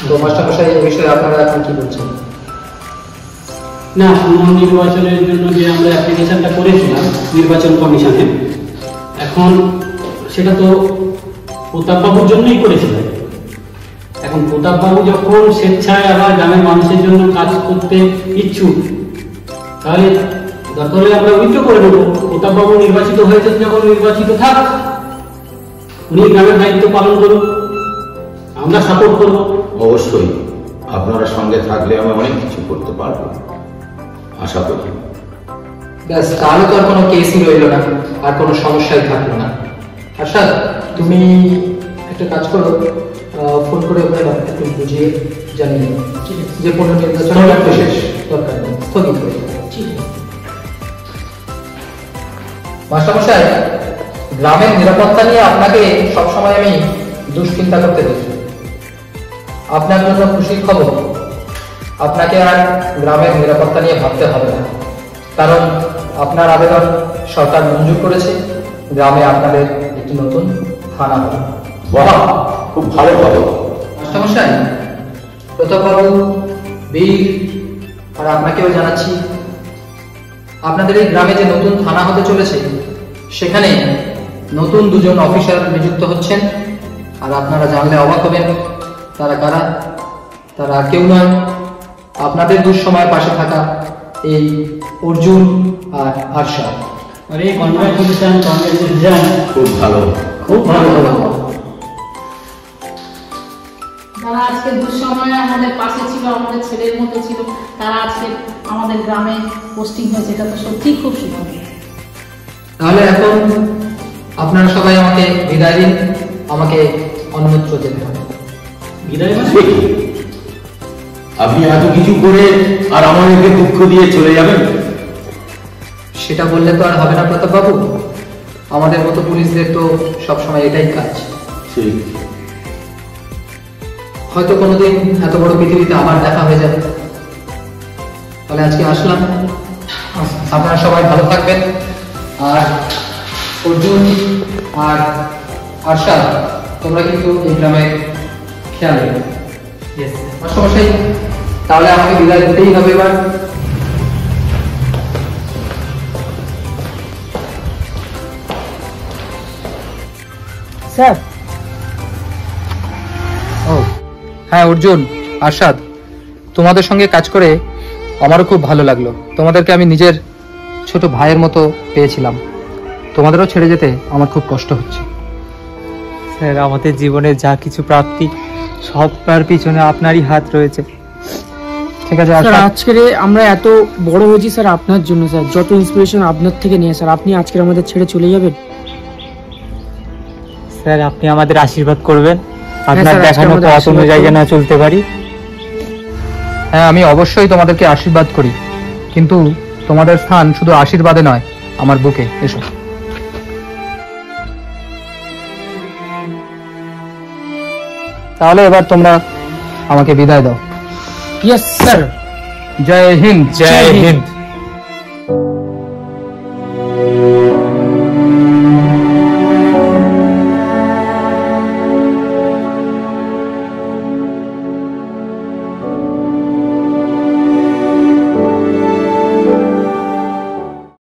তো মাস্টারমশাই, এই বিষয়ে আপনারা এখন কি বলছেন? না, পুনর্নির্বাচনের জন্য যে আমরা অ্যাপ্লিকেশনটা করেছিলাম নির্বাচন কমিশনে, এখন সেটা তো প্রতাপবাবুর জন্যই করেছিলেন। এখন প্রতাপবাবু যখন স্বেচ্ছায় আবার গ্রামের মানুষের জন্য কাজ করতে ইচ্ছুক, তাহলে দরকার হলে আমরা উইথড্র করে নেব। প্রতাপবাবু নির্বাচিত হয়েছেন যখন, নির্বাচিত থাক, উনি গ্রামের দায়িত্ব পালন করুন, আমরা সাপোর্ট করব। অবশ্যই আপনারা সঙ্গে থাকলে আমি অনেক কিছু করতে পারবো, আশা করি। ব্যাস, তাহলে তো আর কোনো কেসই রইল না, আর কোনো সমস্যাই থাকলো না। আচ্ছা, তুমি একটা কাজ করো, ফোন করে ওখানে একটু বুঝিয়ে জানিয়ে যে পুনর্নির্বাচন শেষ, দরকার নেই, স্থগিত হয়ে যাবে। মাস্টারমশাই, গ্রামের নিরাপত্তা নিয়ে আপনাকে সবসময় আমি দুশ্চিন্তা করতে দেখি। আপনার জন্য খুশির খবর, আপনাকে আর গ্রামের নিরাপত্তা নিয়ে ভাবতে হবে না, কারণ আপনার আবেদন সরকার মঞ্জুর করেছে। গ্রামে আপনাদের একটি নতুন থানা হবে। বাহ, খুব ভালো খবর। মাস্টারমশাই, প্রতাপবাবু, বীর আর আপনাকেও জানাচ্ছি, আপনাদের এই গ্রামে যে নতুন থানা হতে চলেছে, সেখানে নতুন দুজন অফিসার নিযুক্ত হচ্ছেন। আর আপনারা জানলে অবাক হবেন, তারা কারা? তারা কেউ নয়, আপনাদের দুঃসময়ের পাশে থাকা এই অর্জুন আর আরশা। আরে কনগ্রাচুলেশন, খুব ভালো, খুব ভালো। যারা আজকে দুঃসময়ে আমাদের পাশে ছিল, আমাদের ছেলের মতো ছিল, তারা আজকে আমাদের গ্রামে পোস্টিং হয়েছে, এটা তো সত্যিই খুব সুখবর। তাহলে এখন আপনারা সবাই আমাকে বিদায় দিন, আমাকে অন্যত্র যেতে হবে। বিদায় মানে? আপনি এত কিছু করে আর আমাদেরকে দুঃখ দিয়ে চলে যাবেন? সেটা বললে তো আর হবে না প্রতাপ বাবু, আমাদের মতো পুলিশদের তো সবসময় এটাই কাজ। হয়তো কোনোদিন এত বড় পৃথিবীতে আবার দেখা হয়ে যাবে। তাহলে আজকে আসলাম, আপনারা সবাই ভালো থাকবেন। আর অর্জুন আর আরশাদ, তোমরা কিন্তু এই গ্রামে খেয়াল রাখবে। মাস্টারমশাই, তাহলে আমাকে বিদায় দিতেই হবে এবার। স্যার। ও হ্যাঁ অর্জুন, আরশাদ, তোমাদের সঙ্গে কাজ করে আমারও খুব ভালো লাগলো। তোমাদেরকে আমি নিজের ছোট ভাইয়ের মতো পেয়েছিলাম। তোমাদেরও ছেড়ে যেতে আমার খুব কষ্ট হচ্ছে। স্যার, আমাদের জীবনে যা কিছু প্রাপ্তি সবটার পিছনে আপনারই হাত রয়েছে। ঠিক আছে স্যার, আজকের আমরা এত বড় হয়েছি স্যার আপনার জন্য স্যার, যত ইন্সপিরেশন আপনার থেকে নিয়ে স্যার, আপনি আজকের আমাদের ছেড়ে চলে যাবেন। স্যার, আপনি আমাদের আশীর্বাদ করবেন, আপনার স্যার, দেখানো আজকে পথ আমাদের অনুযায়ী যেন চলতে পারি। হ্যাঁ, আমি অবশ্যই তোমাদেরকে আশীর্বাদ করি, কিন্তু তোমাদের স্থান শুধু আশীর্বাদে নয়, আমার বুকে। এসো। তাহলে এবার তোমরা আমাকে বিদায় দাও। Yes sir. জয় হিন্দ। জয় হিন্দ।